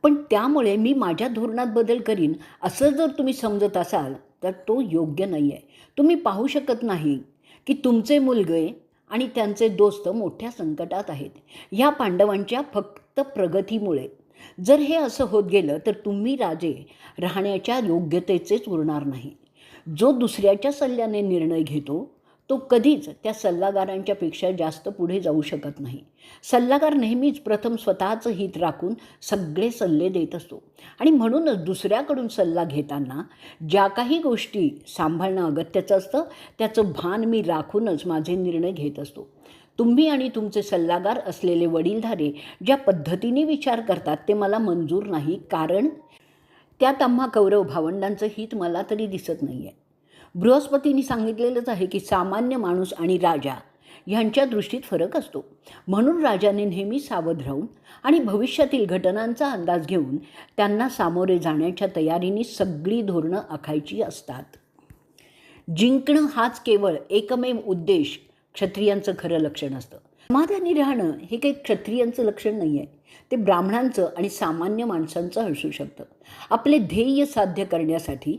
[SPEAKER 1] पण त्यामुळे मी माझ्या धोरणात बदल करीन असं जर तुम्ही समजत असाल तर तो योग्य नाही आहे. तुम्ही पाहू शकत नाही की तुमचे मुलगे आणि त्यांचे दोस्त मोठ्या संकटात आहेत. ह्या पांडवांच्या फक्त प्रगतीमुळे. जर हे असं होत गेलं तर तुम्ही राजे राहण्याच्या योग्यतेचेच उरणार नाही. जो दुसऱ्याच्या सल्ल्याने निर्णय घेतो तो कधीच त्या सल्लागारांच्या पेक्षा जास्त पुढे जाऊ शकत नाही. सल्लागार नेहमीच प्रथम स्वतःचं हित राखून सगळे सल्ले देत असतो आणि म्हणूनच दुसऱ्याकडून सल्ला घेताना ज्या काही गोष्टी सांभाळणं अगत्याचं असतं त्याचं भान मी राखूनच माझे निर्णय घेत असतो. तुम्ही आणि तुमचे सल्लागार असलेले वडीलधारे ज्या पद्धतीने विचार करतात ते मला मंजूर नाही, कारण त्यात आम्हा कौरव भावंडांचं हित मला तरी दिसत नाही आहे. बृहस्पतींनी सांगितलेलंच आहे की सामान्य माणूस आणि राजा ह्यांच्या दृष्टीत फरक असतो. म्हणून राजाने नेहमी सावध राहून आणि भविष्यातील घटनांचा अंदाज घेऊन त्यांना सामोरे जाण्याच्या तयारीने सगळी धोरणं आखायची असतात. जिंकणं हाच केवळ एकमेव उद्देश क्षत्रियांचं खरं लक्षण असतं. समाधानी राहणं हे काही क्षत्रियांचं लक्षण नाही आहे. ते ब्राह्मणांचं आणि सामान्य माणसांचं असू शकतं. आपले ध्येय साध्य करण्यासाठी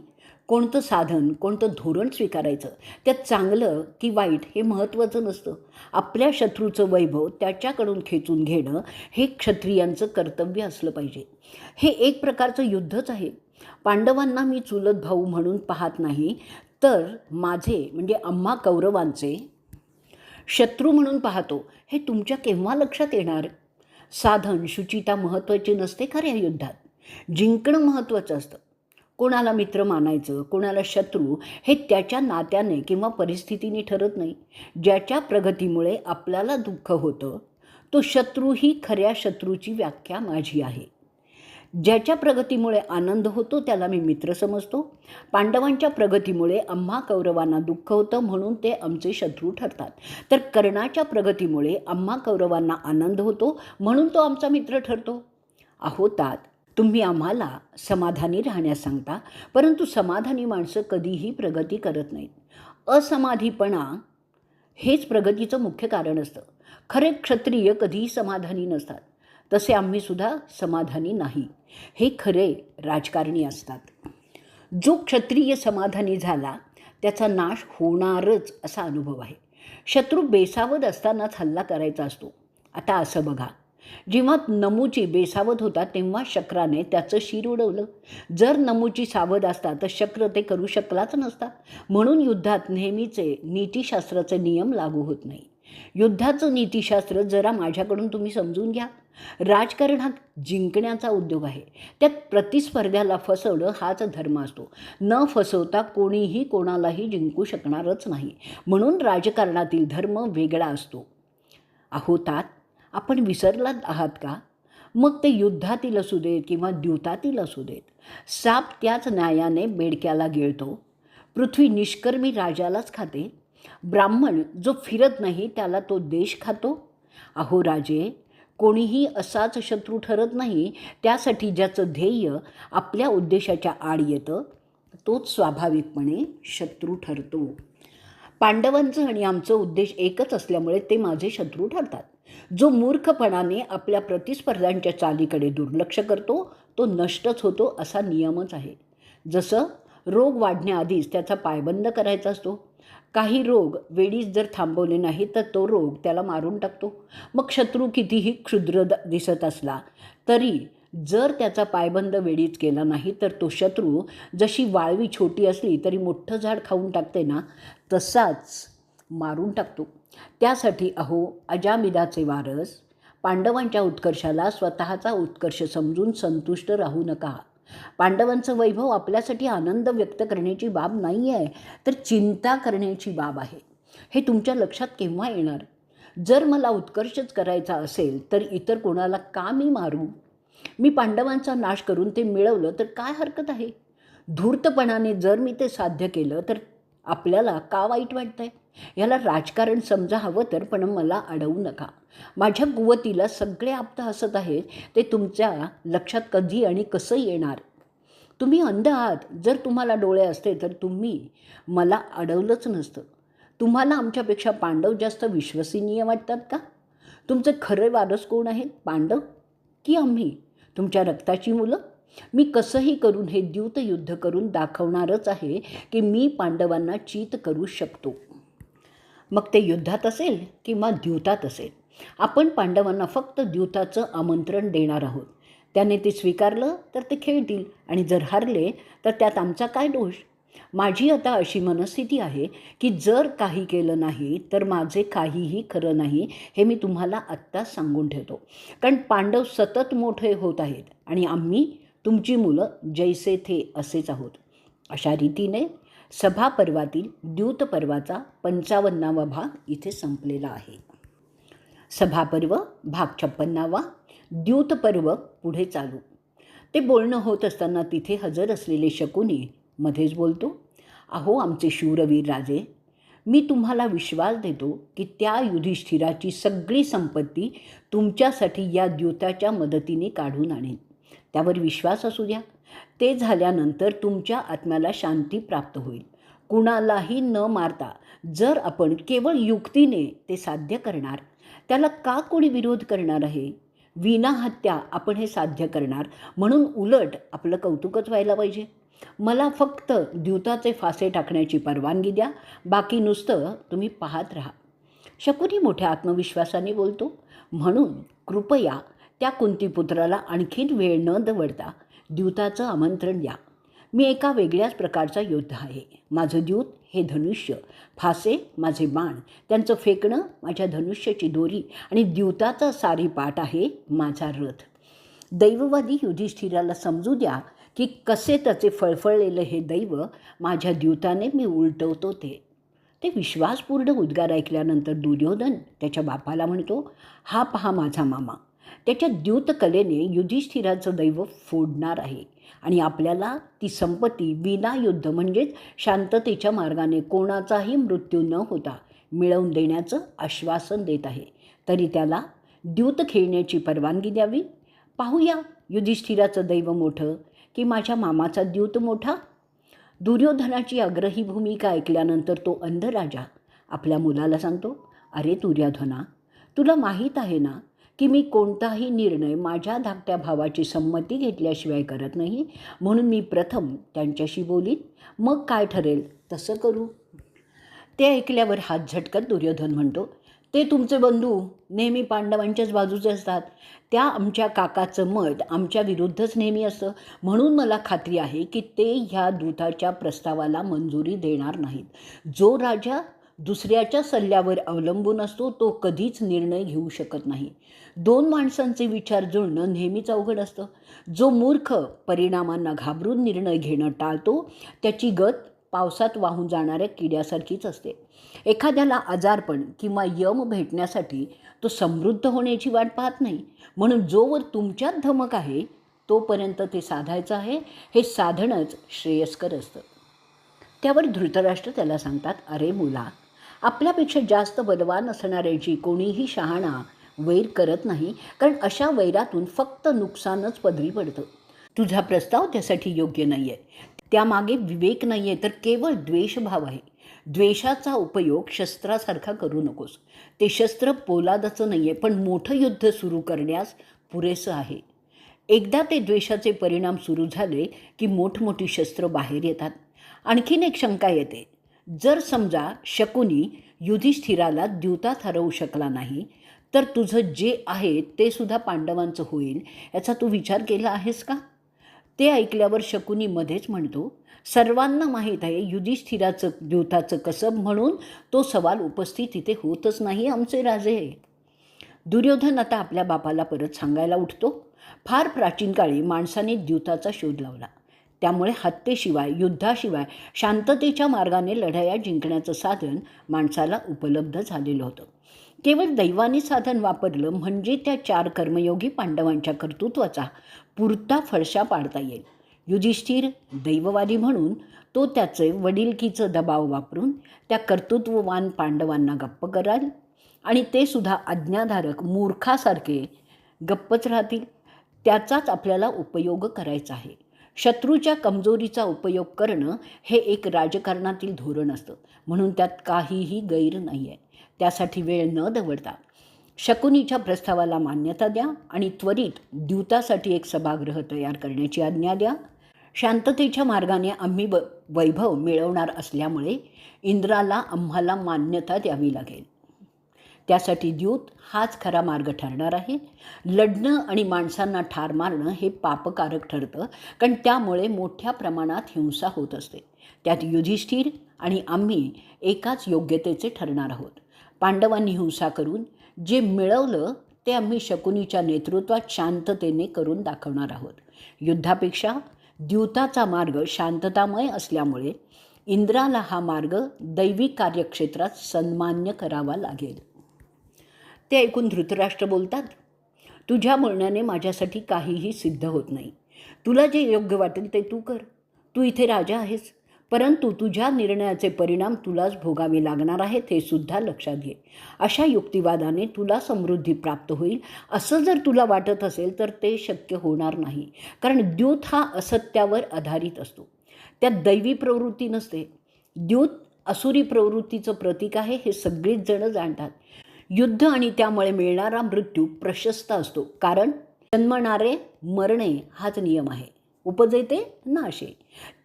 [SPEAKER 1] कोणतं साधन, कोणतं धोरण स्वीकारायचं, त्यात चांगलं की वाईट हे महत्त्वाचं नसतं. आपल्या शत्रूचं वैभव त्याच्याकडून खेचून घेणं हे क्षत्रियांचं कर्तव्य असलं पाहिजे. हे एक प्रकारचं युद्धच आहे. पांडवांना मी चुलत भाऊ म्हणून पाहत नाही, तर माझे म्हणजे आम्हा कौरवांचे शत्रू म्हणून पाहतो. हे तुमच्या केव्हा लक्षात येणार? साधन, शुचिता महत्त्वाची नसते खऱ्या युद्धात. जिंकणं महत्त्वाचं असतं. कोणाला मित्र मानायचं, कोणाला शत्रू हे त्याच्या नात्याने किंवा परिस्थितीने ठरत नाही. ज्याच्या प्रगतीमुळे आपल्याला दुःख होतं तो शत्रू ही खऱ्या शत्रूची व्याख्या माझी आहे. ज्याच्या प्रगतीमुळे आनंद होतो त्याला मी मित्र समजतो. पांडवांच्या प्रगतीमुळे आम्हा कौरवांना दुःख होतं म्हणून ते आमचे शत्रू ठरतात. तर कर्णाच्या प्रगतीमुळे आम्हा कौरवांना आनंद होतो म्हणून तो आमचा मित्र ठरतो. अहो तात, तुम्ही आम्हाला समाधानी राहण्यास सांगता, परंतु समाधानी माणसं कधीही प्रगती करत नाहीत. असमाधीपणा हेच प्रगतीचं मुख्य कारण असतं. खरे क्षत्रिय कधीही समाधानी नसतात. तसे आम्हीसुद्धा समाधानी नाही. हे खरे राजकारणी असतात. जो क्षत्रिय समाधानी झाला त्याचा नाश होणारच असा अनुभव आहे. शत्रू बेसावध असतानाच हल्ला करायचा असतो. आता असं बघा, जेव्हा नमुची बेसावध होता तेव्हा शक्राने त्याचं शिर उडवलं. जर नमुची सावध असता तर शक्र ते करू शकलाच नसता. म्हणून युद्धात नेहमीचे नीतिशास्त्राचे नियम लागू होत नाही. युद्धाचं नीतिशास्त्र जरा माझ्याकडून तुम्ही समजून घ्या. राजकारण हा जिंकण्याचा उद्योग आहे. त्यात प्रतिस्पर्ध्याला फसवणं हाच धर्म असतो. न फसवता कोणीही कोणालाही जिंकू शकणारच नाही. म्हणून राजकारणातील धर्म वेगळा असतो. अहो तात, आपण विसरलात आहात का? मग ते युद्धातील असू देत किंवा द्यूतातील असू देत, साप त्याच न्यायाने बेडक्याला गिळतो. पृथ्वी निष्कर्मी राजालाच खाते. ब्राह्मण जो फिरत नाही त्याला तो देश खातो. अहो राजे, कोणीही असाच शत्रू ठरत नाही. त्यासाठी ज्याचं ध्येय आपल्या उद्देशाच्या आड येतं तोच स्वाभाविकपणे शत्रू ठरतो. पांडवांचं आणि आमचं उद्देश एकच असल्यामुळे ते माझे शत्रू ठरतात. जो मूर्खपणाने आपल्या प्रतिस्पर्ध्यांच्या चालीकडे दुर्लक्ष करतो तो नष्टच होतो असा नियमच आहे. जसं रोग वाढण्याआधीच त्याचा पायबंद करायचा असतो. काही रोग वेळीच जर थांबवले नाही तर तो रोग त्याला मारून टाकतो. मग शत्रू कितीही क्षुद्र दिसत असला तरी जर त्याचा पायबंद वेळीच केला नाही तर तो शत्रू जशी वाळवी छोटी असली तरी मोठं झाड खाऊन टाकते ना, तसाच मारून टाकतो. त्यासाठी अहो अजामिदाचे वारस, पांडवांच्या उत्कर्षाला स्वतःचा उत्कर्ष समजून संतुष्ट राहू नका. पांडवांचं वैभव आपल्यासाठी आनंद व्यक्त करण्याची बाब नाही आहे, तर चिंता करण्याची बाब आहे. हे तुमच्या लक्षात केव्हा येणार? जर मला उत्कर्षच करायचा असेल तर इतर कोणाला का मी मारू? मी पांडवांचा नाश करून ते मिळवलं तर काय हरकत आहे? धूर्तपणाने जर मी ते साध्य केलं तर आपल्याला का वाईट वाटतंय? याला राजकारण समजा हवं तर, पण मला अडवू नका. माझ्या कुवतीला सगळे आप्त हसत आहेत, ते तुमच्या लक्षात कधी आणि कसं येणार? तुम्ही अंध आहात. जर तुम्हाला डोळे असते तर तुम्ही मला अडवलंच नसतं. तुम्हाला आमच्यापेक्षा पांडव जास्त विश्वसनीय वाटतात का? तुमचे खरे वारस कोण आहेत, पांडव की आम्ही, तुमच्या रक्ताची मुलं? मी कसंही करून हे द्यूतयुद्ध करून दाखवणारच आहे की मी पांडवांना चीत करू शकतो. मग ते युद्धात असेल किंवा द्यूतात असेल. आपण पांडवांना फक्त द्यूताचं आमंत्रण देणार आहोत. त्याने ते स्वीकारलं तर ते खेळतील, आणि जर हारले तर त्यात आमचा काय दोष? माझी आता अशी मनस्थिती आहे की जर काही केलं नाही तर माझे काहीही खरं नाही, हे मी तुम्हाला आत्ताच सांगून ठेवतो. कारण पांडव सतत मोठे होत आहेत आणि आम्ही तुमची मुलं जैसे थे असेच आहोत. अशा रीतीने सभापर्वातील द्यूतपर्वाचा 55वा भाग इथे संपलेला आहे. सभापर्व भाग 56वा, द्यूतपर्व पुढे चालू. ते बोलणं होत असताना तिथे हजर असलेले शकुनी मध्येच बोलतो, अहो आमचे शूरवीर राजे, मी तुम्हाला विश्वास देतो की त्या युधिष्ठिराची सगळी संपत्ती तुमच्यासाठी या द्यूताच्या मदतीने काढून आणेन. त्यावर विश्वास असू द्या. ते झाल्यानंतर तुमच्या आत्म्याला शांती प्राप्त होईल. कुणालाही न मारता जर आपण केवळ युक्तीने ते साध्य करणार, त्याला का कोणी विरोध करणार आहे? विनाहत्या आपण हे साध्य करणार, म्हणून उलट आपलं कौतुकच व्हायला पाहिजे. मला फक्त द्यूताचे फासे टाकण्याची परवानगी द्या, बाकी नुसतं तुम्ही पाहत राहा. शकुनी मोठ्या आत्मविश्वासाने बोलतो. म्हणून कृपया त्या कुंतीपुत्राला आणखीन वेळ न दवडता द्यूताचं आमंत्रण द्या. मी एका वेगळ्याच प्रकारचा योद्धा आहे. माझं द्यूत हे धनुष्य, फासे माझे बाण, त्यांचं फेकणं माझ्या धनुष्याची दोरी, आणि द्यूताचा सारीपाट आहे माझा रथ. दैववादी युधिष्ठिराला समजू द्या की कसे त्याचे फळफळलेलं हे दैव माझ्या द्यूताने मी उलटवतो ते. ते विश्वासपूर्ण उद्गार ऐकल्यानंतर दुर्योधन त्याच्या बापाला म्हणतो, हा पहा माझा मामा, त्याच्या द्यूतकलेने युधिष्ठिराचं दैव फोडणार आहे आणि आपल्याला ती संपत्ती विनायुद्ध म्हणजेच शांततेच्या मार्गाने कोणाचाही मृत्यू न होता मिळवून देण्याचं आश्वासन देत आहे. तरी त्याला द्यूत खेळण्याची परवानगी द्यावी. पाहूया युधिष्ठिराचं दैव मोठं की माझ्या मामाचा द्यूत मोठा. दुर्योधनाची आग्रही भूमिका ऐकल्यानंतर तो अंध राजा आपल्या मुलाला सांगतो, अरे दुर्योधना, तुला माहीत आहे ना की मी कोणताही निर्णय माझ्या धाकट्या भावाची संमती घेतल्याशिवाय करत नाही, म्हणून मी प्रथम त्यांच्याशी बोलीन, मग काय ठरेल तसं करू. ते ऐकल्यावर हात झटकत दुर्योधन म्हणतो, ते तुमचे बंधू नेहमी पांडवांच्याच बाजूचे असतात. त्या आमच्या काकाचं मत आमच्या विरुद्धच नेहमी असतं, म्हणून मला खात्री आहे की ते ह्या दूताच्या प्रस्तावाला मंजुरी देणार नाहीत. जो राजा दुसऱ्याच्या सल्ल्यावर अवलंबून असतो तो कधीच निर्णय घेऊ शकत नाही. दोन माणसांचे विचार जुळणं नेहमीच अवघड असतं. जो मूर्ख परिणामांना घाबरून निर्णय घेणं टाळतो त्याची गत पावसात वाहून जाणाऱ्या किड्यासारखीच असते. एखाद्याला आजारपण किंवा यम भेटण्यासाठी तो समृद्ध होण्याची वाट पाहत नाही, म्हणून जोवर तुमच्यात धमक आहे तोपर्यंत ते साधायचं आहे, हे साधणंच श्रेयस्कर असतं. त्यावर धृतराष्ट्र त्याला सांगतात, अरे मुला, आपल्यापेक्षा जास्त बलवान असणाऱ्याची कोणीही शहाणा वैर करत नाही, कारण अशा वैरातून फक्त नुकसानच पदरी पडतं. तुझा प्रस्ताव त्यासाठी योग्य नाही आहे. त्यामागे विवेक नाही आहे, तर केवळ द्वेषभाव आहे. द्वेषाचा उपयोग शस्त्रासारखा करू नकोस. ते शस्त्र पोलादाचं नाही आहे, पण मोठं युद्ध सुरू करण्यास पुरेसं आहे. एकदा ते द्वेषाचे परिणाम सुरू झाले की मोठमोठी शस्त्र बाहेर येतात. आणखीन एक शंका येते, जर समजा शकुनी युधिष्ठिराला द्यूतात हरवू शकला नाही तर तुझं जे आहे ते सुद्धा पांडवांचं होईल, याचा तू विचार केला आहेस का? ते ऐकल्यावर शकुनी मध्येच म्हणतो, सर्वांना माहीत आहे युधिष्ठिराचं द्यूताचं कसब, म्हणून तो सवाल उपस्थित इथे होतच नाही आमचे राजे. दुर्योधन आता आपल्या बापाला परत सांगायला उठतो. फार प्राचीन काळी माणसाने द्यूताचा शोध लावला. त्यामुळे हत्येशिवाय, युद्धाशिवाय शांततेच्या मार्गाने लढाया जिंकण्याचं साधन माणसाला उपलब्ध झालेलं होतं. केवळ दैवाने साधन वापरलं म्हणजे त्या 4 कर्मयोगी पांडवांच्या कर्तृत्वाचा पुरता फळशा पाडता येईल. युधिष्ठिर दैववादी म्हणून तो त्याचे वडिलकीचं दबाव वापरून त्या कर्तृत्ववान पांडवांना गप्प कराल आणि ते सुद्धा आज्ञाधारक मूर्खासारखे गप्पच राहतील. त्याचाच आपल्याला उपयोग करायचा आहे. शत्रूच्या कमजोरीचा उपयोग करणं हे एक राजकारणातील धोरण असतं, म्हणून त्यात काहीही गैर नाही आहे. त्यासाठी वेळ न दवडता शकुनीच्या प्रस्तावाला मान्यता द्या आणि त्वरित द्यूतासाठी एक सभागृह तयार करण्याची आज्ञा द्या. शांततेच्या मार्गाने आम्ही वैभव मिळवणार असल्यामुळे इंद्राला आम्हाला मान्यता द्यावी लागेल. त्यासाठी द्यूत हाच खरा मार्ग ठरणार आहे. लढणं आणि माणसांना ठार मारणं हे पापकारक ठरतं, कारण त्यामुळे मोठ्या प्रमाणात हिंसा होत असते. त्यात युधिष्ठिर आणि आम्ही एकाच योग्यतेचे ठरणार आहोत. पांडवांनी हिंसा करून जे मिळवलं ते आम्ही शकुनीच्या नेतृत्वात शांततेने करून दाखवणार आहोत. युद्धापेक्षा द्यूताचा मार्ग शांततामय असल्यामुळे इंद्राला हा मार्ग दैवी कार्यक्षेत्रात सन्मान्य करावा लागेल. ते ऐकून धृतराष्ट्र बोलतात, तुझ्या बोलण्याने माझ्यासाठी काहीही सिद्ध होत नाही. तुला जे योग्य वाटेल ते तू कर. तू इथे राजा आहेस, परंतु तुझ्या निर्णयाचे परिणाम तुलाच भोगावे लागणार आहेत हे सुद्धा लक्षात घे. अशा युक्तिवादाने तुला समृद्धी प्राप्त होईल असं जर तुला वाटत असेल तर ते शक्य होणार नाही, कारण द्यूत हा असत्यावर आधारित असतो. त्यात दैवी प्रवृत्ती नसते. द्यूत असुरी प्रवृत्तीचं प्रतीक आहे हे सगळीच जणं जाणतात. युद्ध आणि त्यामुळे मिळणारा मृत्यू प्रशस्त असतो, कारण जन्मणारे मरणे हाच नियम आहे. उपजेते नाशे.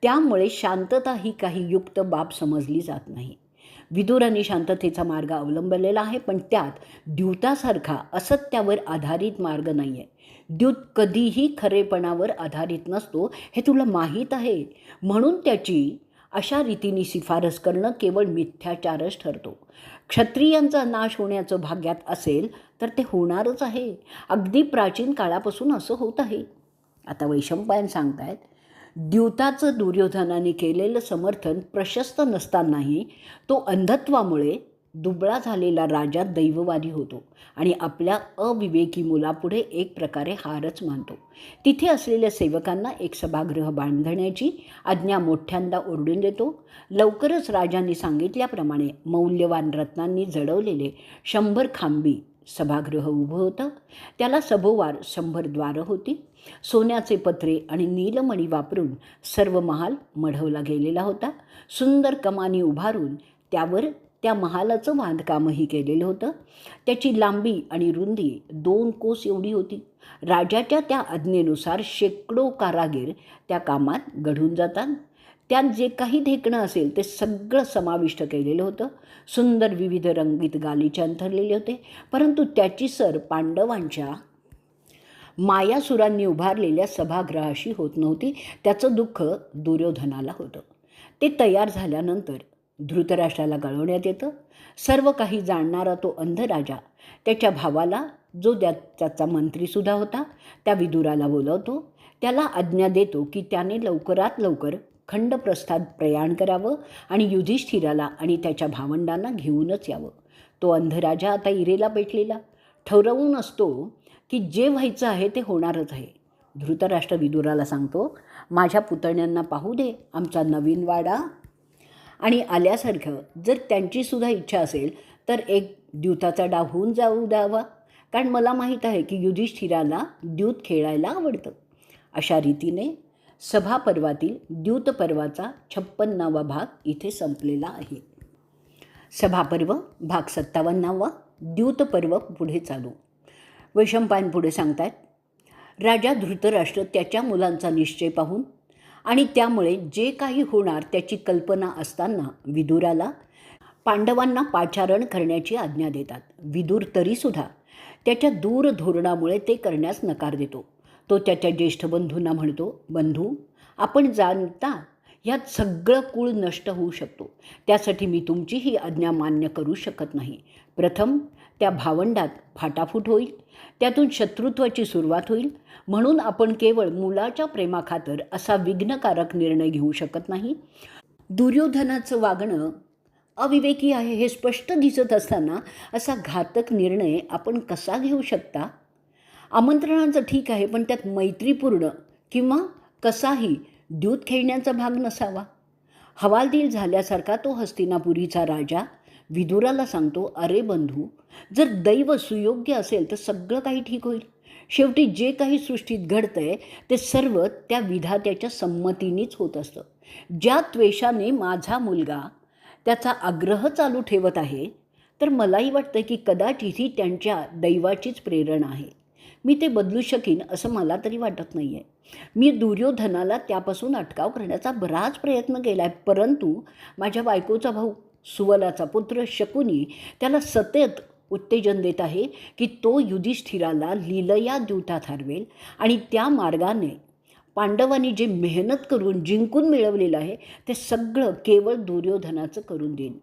[SPEAKER 1] त्यामुळे शांतता ही काही युक्त बाब समजली जात नाही. विदुरांनी शांततेचा मार्ग अवलंबलेला आहे, पण त्यात द्यूतासारखा असत्यावर आधारित मार्ग नाही आहे. द्यूत कधीही खरेपणावर आधारित नसतो हे तुला माहीत आहे, म्हणून त्याची अशा रीतीने शिफारस करणं केवळ मिथ्याचारच ठरतो. क्षत्रियांचा नाश होण्याचं भाग्यात असेल तर ते होणारच आहे. अगदी प्राचीन काळापासून असं होत आहे. आता वैशंपायन सांगतायत, द्यूताचं दुर्योधनाने केलेलं समर्थन प्रशस्त नसतानाही तो अंधत्वामुळे दुबळा झालेला राजा दैववादी होतो आणि आपल्या अविवेकी मुलापुढे एक प्रकारे हारच मानतो. तिथे असलेल्या सेवकांना एक सभागृह बांधण्याची आज्ञा मोठ्यांदा ओरडून देतो. लवकरच राजांनी सांगितल्याप्रमाणे मौल्यवान रत्नांनी जडवलेले 100 खांबी सभागृह उभं होतं. त्याला सभोवार 100 द्वारं होती. सोन्याचे पत्रे आणि नीलमणी वापरून सर्व महाल मढवला गेलेला होता. सुंदर कमानी उभारून त्यावर त्या महालाचं बांधकामही केलेलं होतं. त्याची लांबी आणि रुंदी 2 कोस एवढी होती. राजाच्या त्या आज्ञेनुसार शेकडो कारागीर त्या कामात घडून जातात. त्यात जे काही देखणं असेल ते सगळं समाविष्ट केलेलं होतं. सुंदर विविध रंगीत गालिचे अंथरलेले होते, परंतु त्याची सर पांडवांच्या मायासुरांनी उभारलेल्या सभागृहाशी होत नव्हती. त्याचं दुःख दुर्योधनाला होतं. ते तयार झाल्यानंतर धृतराष्ट्राला कळवण्यात येतं. सर्व काही जाणणारा तो अंध राजा त्याच्या भावाला, जो त्याचा मंत्रीसुद्धा होता, त्या विदुराला बोलवतो. त्याला आज्ञा देतो की त्याने लवकरात लवकर खंडप्रस्थात प्रयाण करावं आणि युधिष्ठिराला आणि त्याच्या भावंडांना घेऊनच यावं. तो अंध राजा आता इरेला पेटलेला ठरवून असतो की जे व्हायचं आहे ते होणारच आहे. धृतराष्ट्र विदुराला सांगतो, माझ्या पुतण्यांना पाहू दे आमचा नवीन वाडा, आणि आल्यासारखं जर त्यांचीसुद्धा इच्छा असेल तर एक द्यूताचा डाव होऊन जाऊ द्यावा, कारण मला माहीत आहे की युधिष्ठिराला द्यूत खेळायला आवडतं. अशा रीतीने सभापर्वातील द्यूतपर्वाचा 56वा भाग इथे संपलेला आहे. सभापर्व भाग 57वा, द्यूतपर्व पुढे चालू. वैशंपायन पुढे सांगतात, राजा धृतराष्ट्र त्याच्या मुलांचा निश्चय पाहून आणि त्यामुळे जे काही होणार त्याची कल्पना असताना विदुराला पांडवांना पाचारण करण्याची आज्ञा देतात. विदुर तरीसुद्धा त्याच्या दूर धोरणामुळे ते करण्यास नकार देतो. तो त्याच्या ज्येष्ठ बंधूंना म्हणतो, बंधू, आपण जाणता ह्यात सगळं कुळ नष्ट होऊ शकतो. त्यासाठी मी तुमची ही आज्ञा मान्य करू शकत नाही. प्रथम त्या भावंडात फाटाफूट होईल, त्यातून शत्रुत्वाची सुरुवात होईल. म्हणून आपण केवळ मुलाच्या प्रेमाखातर असा विघ्नकारक निर्णय घेऊ शकत नाही. दुर्योधनाचं वागणं अविवेकी आहे हे स्पष्ट दिसत असताना असा घातक निर्णय आपण कसा घेऊ शकता? आमंत्रणाचं ठीक आहे, पण त्यात मैत्रीपूर्ण किंवा कसाही द्यूत खेळण्याचा भाग नसावा. हवालदिल झाल्यासारखा तो हस्तिनापुरीचा राजा विदुराला सांगतो, अरे बंधू, जर दैव सुयोग्य असेल तर सगळं काही ठीक होईल. शेवटी जे काही सृष्टीत घडतंय ते सर्व त्या विधात्याच्या संमतीनेच होत असतं. ज्या त्वेषाने माझा मुलगा त्याचा आग्रह चालू ठेवत आहे, तर मलाही वाटतं की कदाचित ही त्यांच्या दैवाचीच प्रेरणा आहे. मी ते बदलू शकीन असं मला तरी वाटत नाही आहे. मी दुर्योधनाला त्यापासून अटकाव करण्याचा बराच प्रयत्न केला आहे, परंतु माझ्या बायकोचा भाऊ सुवलाचा पुत्र शकुनी त्याला सतत उत्तेजन देत आहे की तो युधिष्ठिराला लीलया द्यूतात हरवेल आणि त्या मार्गाने पांडवांनी जे मेहनत करून जिंकून मिळवलेलं आहे ते सगळं केवळ दुर्योधनाचं करून देईन.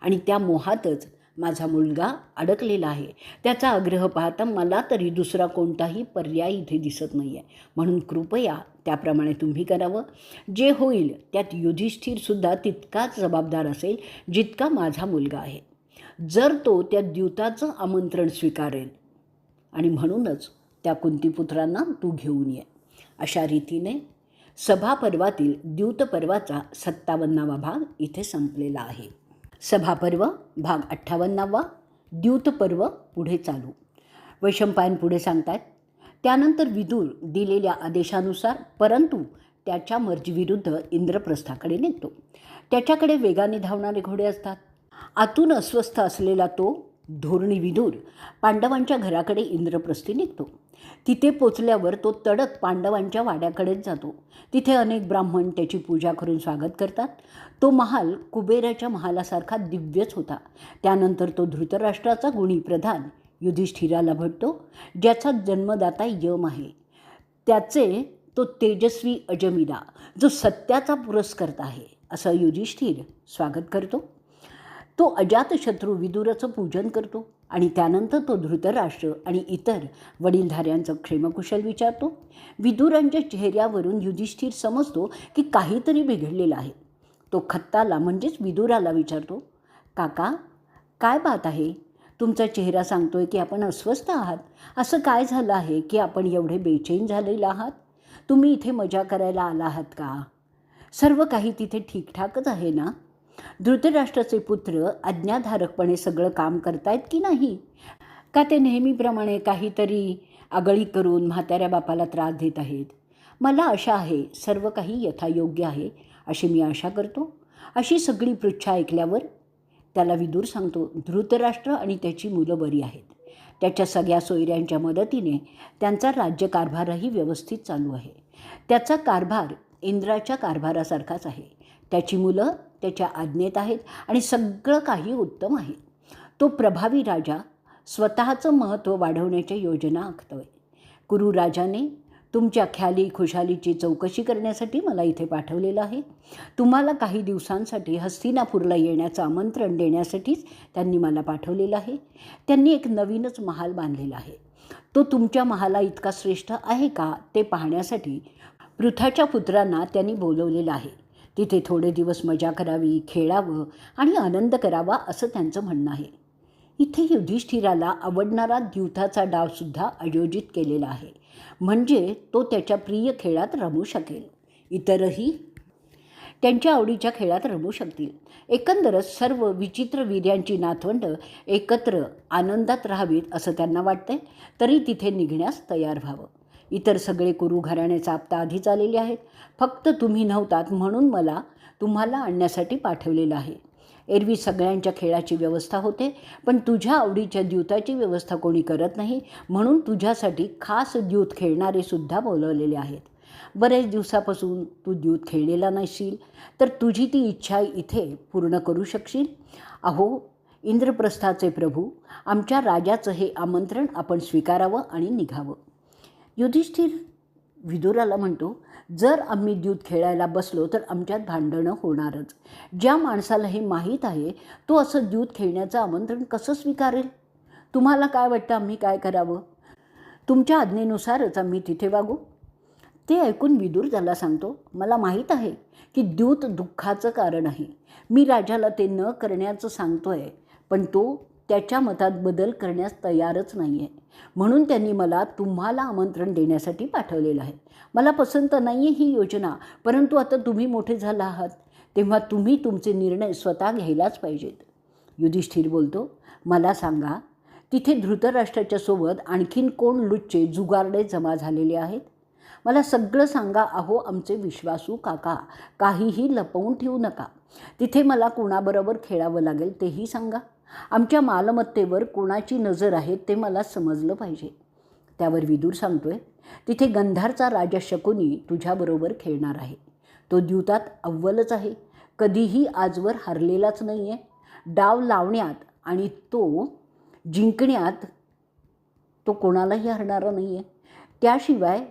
[SPEAKER 1] आणि त्या मोहातच माझा मुलगा अडकलेला आहे. त्याचा आग्रह पाहता मला तरी दुसरा कोणताही पर्याय इथे दिसत नाही आहे. म्हणून कृपया त्याप्रमाणे तुम्ही करावं. जे होईल त्यात युधिष्ठिरसुद्धा तितकाच जबाबदार असेल जितका माझा मुलगा आहे. जर तो त्या द्यूताचं आमंत्रण स्वीकारेल आणि म्हणूनच त्या कुंतीपुत्रांना तू घेऊन ये. अशा रीतीने सभापर्वातील द्यूतपर्वाचा 57वा भाग इथे संपलेला आहे. सभापर्व भाग 58वा, द्यूतपर्व पुढे चालू. वैशंपायन पुढे सांगतात, त्यानंतर विदुर दिलेल्या आदेशानुसार परंतु त्याच्या मर्जीविरुद्ध इंद्रप्रस्थाकडे निघतो. त्याच्याकडे वेगाने धावणारे घोडे असतात. आतून अस्वस्थ असलेला तो धोरणी विदुर पांडवांच्या घराकडे इंद्रप्रस्थी निघतो. तिथे पोचल्यावर तो तडक पांडवांच्या वाड्याकडेच जातो. तिथे अनेक ब्राह्मण त्याची पूजा करून स्वागत करतात. तो महाल कुबेराच्या महालासारखा दिव्यच होता. त्यानंतर तो धृतराष्ट्राचा गुणी प्रधान युधिष्ठिराला भेटतो, ज्याचा जन्मदाता यम आहे. त्याचे तो तेजस्वी अजमिदा, जो सत्याचा पुरस्कर्ता आहे, असं युधिष्ठिर स्वागत करतो. तो अजातशत्रू विदुराचं पूजन करतो आणि त्यानंतर तो धृतराष्ट्र आणि इतर वडीलधाऱ्यांचं क्षेमकुशल विचारतो. विदुरांच्या चेहऱ्यावरून युधिष्ठिर समजतो की काहीतरी बिघडलेलं आहे. तो खत्ताला म्हणजेच विदुराला विचारतो, काका, काय बात आहे? तुमचा चेहरा सांगतोय की आपण अस्वस्थ आहात. असं काय झालं आहे की आपण एवढे बेचैन झालेले आहात? तुम्ही इथे मजा करायला आला आहात का? सर्व काही तिथे ठीकठाकच आहे ना? धृतराष्ट्राचे पुत्र आज्ञाधारकपणे सगळं काम करतायत की नाही? का ते नेहमीप्रमाणे काहीतरी आगळी करून म्हाताऱ्या बापाला त्रास देत आहेत? मला आशा आहे सर्व काही यथायोग्य आहे, अशी मी आशा करतो. अशी सगळी पृच्छा ऐकल्यावर त्याला विदुर सांगतो, धृतराष्ट्र आणि त्याची मुलं बरी आहेत. त्याच्या सगळ्या सोयऱ्यांच्या मदतीने त्यांचा राज्यकारभारही व्यवस्थित चालू आहे. त्याचा कारभार इंद्राच्या कारभारासारखाच आहे. त्याची मुलं त्याच्या आज्ञेत आहेत आणि सगळं काही उत्तम आहे. तो प्रभावी राजा स्वतःचं महत्त्व वाढवण्याच्या योजना आखतोय. कुरु राजाने तुमच्या ख्याली खुशालीची चौकशी करण्यासाठी मला इथे पाठवलेलं आहे. तुम्हाला काही दिवसांसाठी हस्तिनापूरला येण्याचं आमंत्रण देण्यासाठीच त्यांनी मला पाठवलेलं आहे. त्यांनी एक नवीनच महाल बांधलेला आहे. तो तुमच्या महाला इतका श्रेष्ठ आहे का ते पाहण्यासाठी पृथाच्या पुत्रांना त्यांनी बोलवलेलं आहे. तिथे थोडे दिवस मजा करावी, खेळावं आणि आनंद करावा असं त्यांचं म्हणणं आहे. इथे युधिष्ठिराला आवडणारा द्यूताचा डावसुद्धा आयोजित केलेला आहे, म्हणजे तो त्याच्या प्रिय खेळात रमू शकेल. इतरही त्यांच्या आवडीच्या खेळात रमू शकतील. एकंदरच सर्व विचित्र वीर्यांची नातवंड एकत्र आनंदात राहावीत असं त्यांना वाटतंय. तरी तिथे निघण्यास तयार व्हावं. इतर सगळे कुरु घराण्याचा आप्ता आधीच आलेले आहेत. फक्त तुम्ही नव्हतात म्हणून मला तुम्हाला आणण्यासाठी पाठवलेलं आहे. एरवी सगळ्यांच्या खेळाची व्यवस्था होते, पण तुझ्या आवडीच्या द्यूताची व्यवस्था कोणी करत नाही. म्हणून तुझ्यासाठी खास द्यूत खेळणारे सुद्धा बोलवलेले आहेत. बरेच दिवसापासून तू द्यूत खेळलेला नसशील, तर तुझी ती इच्छा इथे पूर्ण करू शकशील. अहो इंद्रप्रस्थाचे प्रभू, आमच्या राजाचं हे आमंत्रण आपण स्वीकारावं आणि निघावं. युधिष्ठिर विदुराला म्हणतो, जर आम्ही द्यूत खेळायला बसलो तर आमच्यात भांडणं होणारच. ज्या माणसाला हे माहीत आहे तो असं द्यूत खेळण्याचं आमंत्रण कसं स्वीकारेल? तुम्हाला काय वाटतं आम्ही काय करावं? तुमच्या आज्ञेनुसारच आम्ही तिथे वागू. ते ऐकून विदुर त्याला सांगतो, मला माहीत आहे की द्यूत दुःखाचं कारण आहे. मी राजाला ते न करण्याचं सांगतोय, पण तो त्याच्या मतात बदल करण्यास तयारच नाही आहे. म्हणून त्यांनी मला तुम्हाला आमंत्रण देण्यासाठी पाठवलेलं आहे. मला पसंत नाही आहे ही योजना, परंतु आता तुम्ही मोठे झाला आहात, तेव्हा तुम्ही तुमचे निर्णय स्वतः घ्यायलाच पाहिजेत. युधिष्ठिर बोलतो, मला सांगा, तिथे धृतराष्ट्राच्या सोबत आणखीन कोण लुच्चे जुगारडे जमा झालेले आहेत? मला सगळं सांगा. अहो आमचे विश्वासू काका, काहीही लपवून ठेवू नका. तिथे मला कोणाबरोबर खेळावं लागेल तेही सांगा. आमच्या मालमत्तेवर कोणाची नजर आहे ते मला समजलं पाहिजे. त्यावर विदुर सांगतोय, तिथे गंधारचा राजा शकुनी तुझ्याबरोबर खेळणार आहे. तो द्यूतात अव्वलच आहे, कधीही आजवर हरलेलाच नाही आहे. डाव लावण्यात आणि तो जिंकण्यात तो कोणालाही हरणारा नाही आहे. त्याशिवाय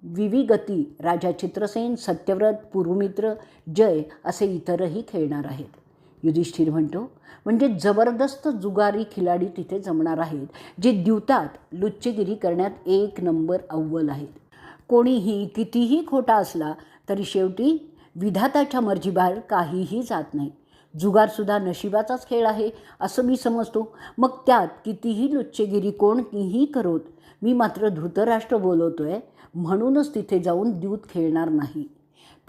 [SPEAKER 1] विविगती, राजा चित्रसेन, सत्यव्रत, पुरुमित्र, जय असे इतरही खेळणार आहेत. युधिष्ठिर म्हणतो, म्हणजे जबरदस्त जुगारी खिलाडी तिथे जमणार आहेत, जे द्यूतात लुच्चेगिरी करण्यात एक नंबर अव्वल आहेत. कोणीही कितीही खोटा असला तरी शेवटी विधाताच्या मर्जीबाहेर काहीही जात नाही. जुगारसुद्धा नशिबाचाच खेळ आहे असं मी समजतो. मग त्यात कितीही लुच्चेगिरी कोणीही करोत, मी मात्र धृतराष्ट्र बोलवतोय म्हणूनच तिथे जाऊन द्यूत खेळणार नाही.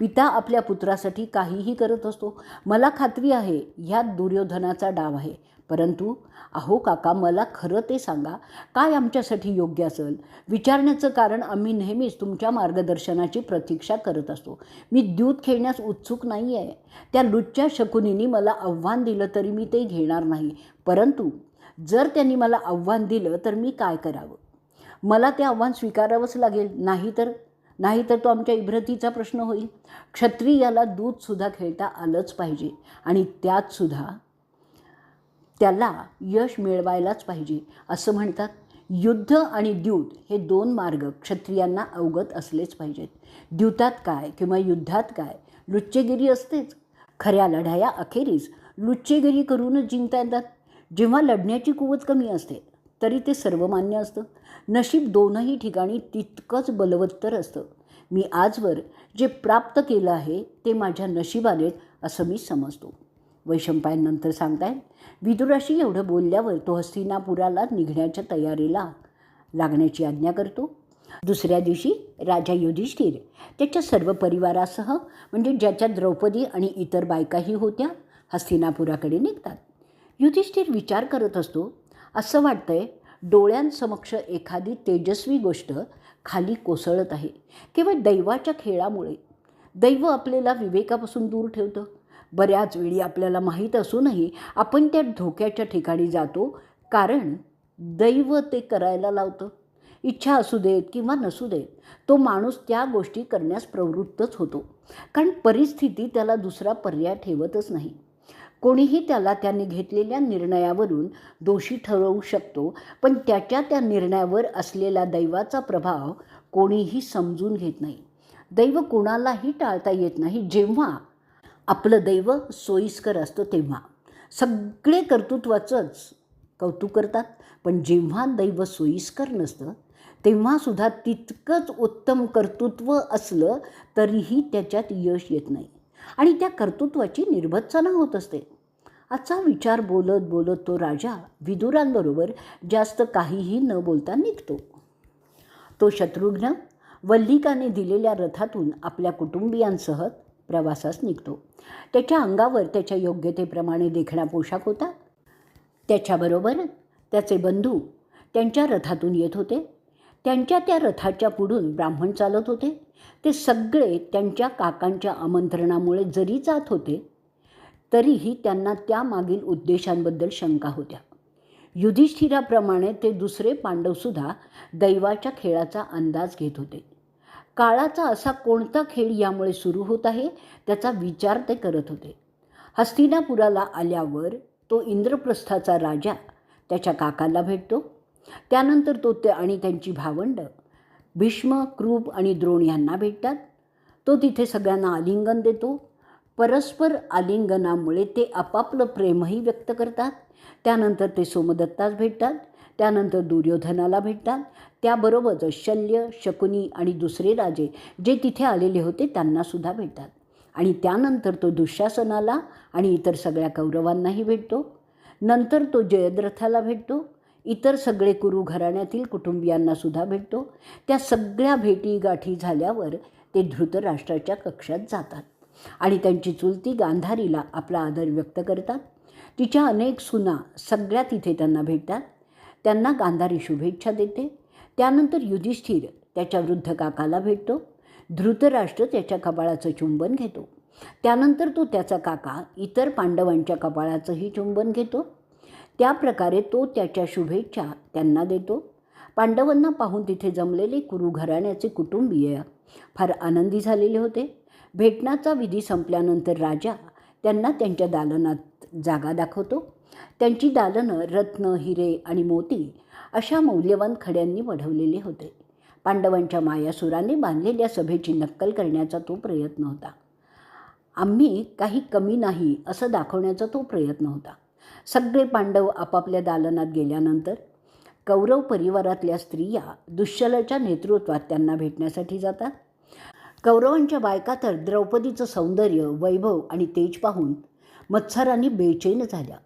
[SPEAKER 1] पिता आपल्या पुत्रासाठी काहीही करत असतो. मला खात्री आहे ह्यात दुर्योधनाचा डाव आहे. परंतु अहो काका, मला खरं ते सांगा, काय आमच्यासाठी योग्य असेल? विचारण्याचं कारण आम्ही नेहमीच तुमच्या मार्गदर्शनाची प्रतीक्षा करत असतो. मी द्यूत खेळण्यास उत्सुक नाही आहे. त्या लुच्च्या शकुनीने मला आव्हान दिलं तरी मी ते घेणार नाही. परंतु जर त्यांनी मला आव्हान दिलं तर मी काय करावं? मला ते आव्हान स्वीकारावंच लागेल, नाहीतर तो आमच्या इब्रतीचा प्रश्न होईल. क्षत्रियाला दूधसुद्धा खेळता आलंच पाहिजे आणि त्यातसुद्धा त्याला यश मिळवायलाच पाहिजे. असं म्हणतात, युद्ध आणि द्यूत हे दोन मार्ग क्षत्रियांना अवगत असलेच पाहिजेत. द्यूतात काय किंवा युद्धात काय, लुच्चेगिरी असतेच. खऱ्या लढाया अखेरीस लुच्चेगिरी करूनच जिंकता येतात. जेव्हा लढण्याची कुवत कमी असते तरी ते सर्वमान्य असतं. नशीब दोनही ठिकाणी तितकंच बलवत्तर असतं. मी आजवर जे प्राप्त केलं आहे ते माझ्या नशिबानेच असं मी समजतो. वैशंपायन नंतर सांगतायत, विदुराशी एवढं बोलल्यावर तो हस्तिनापुराला निघण्याच्या तयारीला लागण्याची आज्ञा करतो. दुसऱ्या दिवशी राजा युधिष्ठिर त्याच्या सर्व परिवारासह, म्हणजे ज्याच्यात द्रौपदी आणि इतर बायकाही होत्या, हस्तिनापुराकडे निघतात. युधिष्ठिर विचार करत असतो, असं वाटतंय डोळ्यांसमक्ष एखादी तेजस्वी गोष्ट खाली कोसळत आहे. केवळ दैवाच्या खेळामुळे. दैव आपल्याला विवेकापासून दूर ठेवतं. बऱ्याच वेळी आपल्याला माहीत असूनही आपण त्या धोक्याच्या ठिकाणी जातो, कारण दैव ते करायला लावतं. इच्छा असू देत किंवा नसू देत, तो माणूस त्या गोष्टी करण्यास प्रवृत्तच होतो, कारण परिस्थिती त्याला दुसरा पर्याय ठेवतच नाही. कोणीही त्याला त्याने घेतलेल्या निर्णयावरून दोषी ठरवू शकतो, पण त्या निर्णयावर असलेला दैवाचा प्रभाव कोणीही समजून घेत नाही. दैव कोणालाही टाळता येत नाही. जेव्हा आपलं दैव सोयीस्कर असतं तेव्हा सगळे कर्तृत्वाचंच कौतुक करतात, पण जेव्हा दैव सोयीस्कर नसतं तेव्हासुद्धा तितकंच उत्तम कर्तृत्व असलं तरीही त्याच्यात यश येत नाही आणि त्या कर्तृत्वाची निर्भत्सना होत असते. असा विचार बोलत बोलत तो राजा विदुरांबरोबर जास्त काहीही न बोलता निघतो. तो शत्रुघ्न वल्लिकाने दिलेल्या रथातून आपल्या कुटुंबियांसह प्रवासास निघतो. त्याच्या अंगावर त्याच्या योग्यतेप्रमाणे देखणा पोशाख होता. त्याच्याबरोबर त्याचे बंधू त्यांच्या रथातून येत होते. त्यांच्या त्या रथाच्या पुढून ब्राह्मण चालत होते. ते सगळे त्यांच्या काकांच्या आमंत्रणामुळे जरी जात होते तरीही त्यांना त्यामागील उद्देशांबद्दल शंका होत्या. युधिष्ठिराप्रमाणे ते दुसरे पांडवसुद्धा दैवाच्या खेळाचा अंदाज घेत होते. काळाचा असा कोणता खेळ यामुळे सुरू होत आहे त्याचा विचार ते करत होते. हस्तिनापुराला आल्यावर तो इंद्रप्रस्थाचा राजा त्याच्या काकाला भेटतो. त्यानंतर तो आणि त्यांची भावंड भीष्म, कृप आणि द्रोण यांना भेटतात. तो तिथे सगळ्यांना आलिंगन देतो. परस्पर आलिंगनामुळे ते आपापलं प्रेमही व्यक्त करतात. त्यानंतर ते सोमदत्तास भेटतात. त्यानंतर दुर्योधनाला भेटतात. त्याबरोबरच शल्य, शकुनी आणि दुसरे राजे जे तिथे आलेले होते त्यांनासुद्धा भेटतात. आणि त्यानंतर तो दुःशासनाला आणि इतर सगळ्या कौरवांनाही भेटतो. नंतर तो जयद्रथाला भेटतो. इतर सगळे कुरु घराण्यातील कुटुंबियांनासुद्धा भेटतो. त्या सगळ्या भेटीगाठी झाल्यावर ते धृतराष्ट्राच्या कक्षात जातात आणि त्यांची चुलती गांधारीला आपला आदर व्यक्त करतात. तिच्या अनेक सुना सगळ्या तिथे त्यांना भेटतात. त्यांना गांधारी शुभेच्छा देते. त्यानंतर युधिष्ठिर त्याच्या वृद्ध काकाला भेटतो. धृतराष्ट्र त्याच्या कपाळाचं चुंबन घेतो. त्यानंतर तो त्याचा काका इतर पांडवांच्या कपाळाचंही चुंबन घेतो. त्या प्रकारे तो त्याच्या शुभेच्छा त्यांना देतो. पांडवांना पाहून तिथे जमलेले कुरु घराण्याचे कुटुंबीय फार आनंदी झालेले होते. भेटण्याचा विधी संपल्यानंतर राजा त्यांना त्यांच्या दालनात जागा दाखवतो. त्यांची दालनं रत्न, हिरे आणि मोती अशा मौल्यवान खड्यांनी वाढवलेले होते. पांडवांच्या मायासुराने बांधलेल्या सभेची नक्कल करण्याचा तो प्रयत्न होता. आम्ही काही कमी नाही असं दाखवण्याचा तो प्रयत्न होता. सगळे पांडव आपापल्या दालनात गेल्यानंतर कौरव परिवारातल्या स्त्रिया दुश्शलाच्या नेतृत्वात त्यांना भेटण्यासाठी जातात. कौरवांच्या बायका तर द्रौपदीचं सौंदर्य, वैभव आणि तेज पाहून मत्सराने बेचैन झाल्या.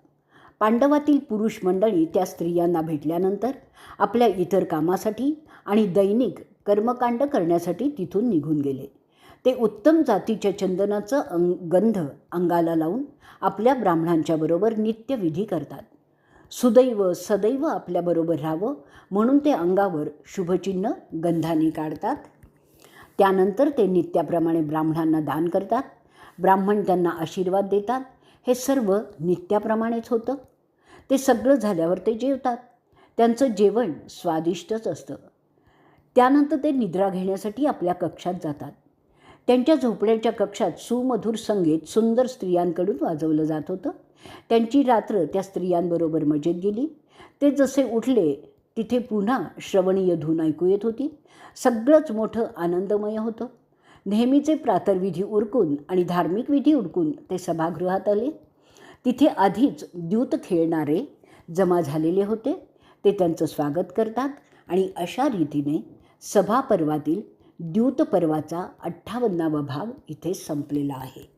[SPEAKER 1] पांडवातील पुरुष मंडळी त्या स्त्रियांना भेटल्यानंतर आपल्या इतर कामासाठी आणि दैनिक कर्मकांड करण्यासाठी तिथून निघून गेले. ते उत्तम जातीच्या चंदनाचं गंध अंगाला लावून आपल्या ब्राह्मणांच्या बरोबर नित्यविधी करतात. सुदैव सदैव आपल्याबरोबर राहावं म्हणून ते अंगावर शुभचिन्ह गंधाने काढतात. त्यानंतर ते नित्याप्रमाणे ब्राह्मणांना दान करतात. ब्राह्मण त्यांना आशीर्वाद देतात. हे सर्व नित्याप्रमाणेच होतं. ते सगळं झाल्यावर ते जेवतात. त्यांचं जेवण स्वादिष्टच असतं. त्यानंतर ते निद्रा घेण्यासाठी आपल्या कक्षात जातात. त्यांच्या झोपड्याच्या कक्षात सुमधुर संगीत सुंदर स्त्रियांकडून वाजवलं जात होतं. त्यांची रात्र त्या स्त्रियांबरोबर मजेत गेली. ते जसे उठले तिथे पुन्हा श्रवणीय धून ऐकू येत होती. सगळंच मोठं आनंदमय होतं. नेहमीचे प्रातर्विधी उरकून आणि धार्मिक विधी उरकून ते सभागृहात आले. तिथे आधीच द्यूत खेळणारे जमा झालेले होते. ते त्यांचं स्वागत करतात आणि अशा रीतीने सभापर्वातील द्यूत पर्वाचा 58वा भाग इथे संपलेला आहे.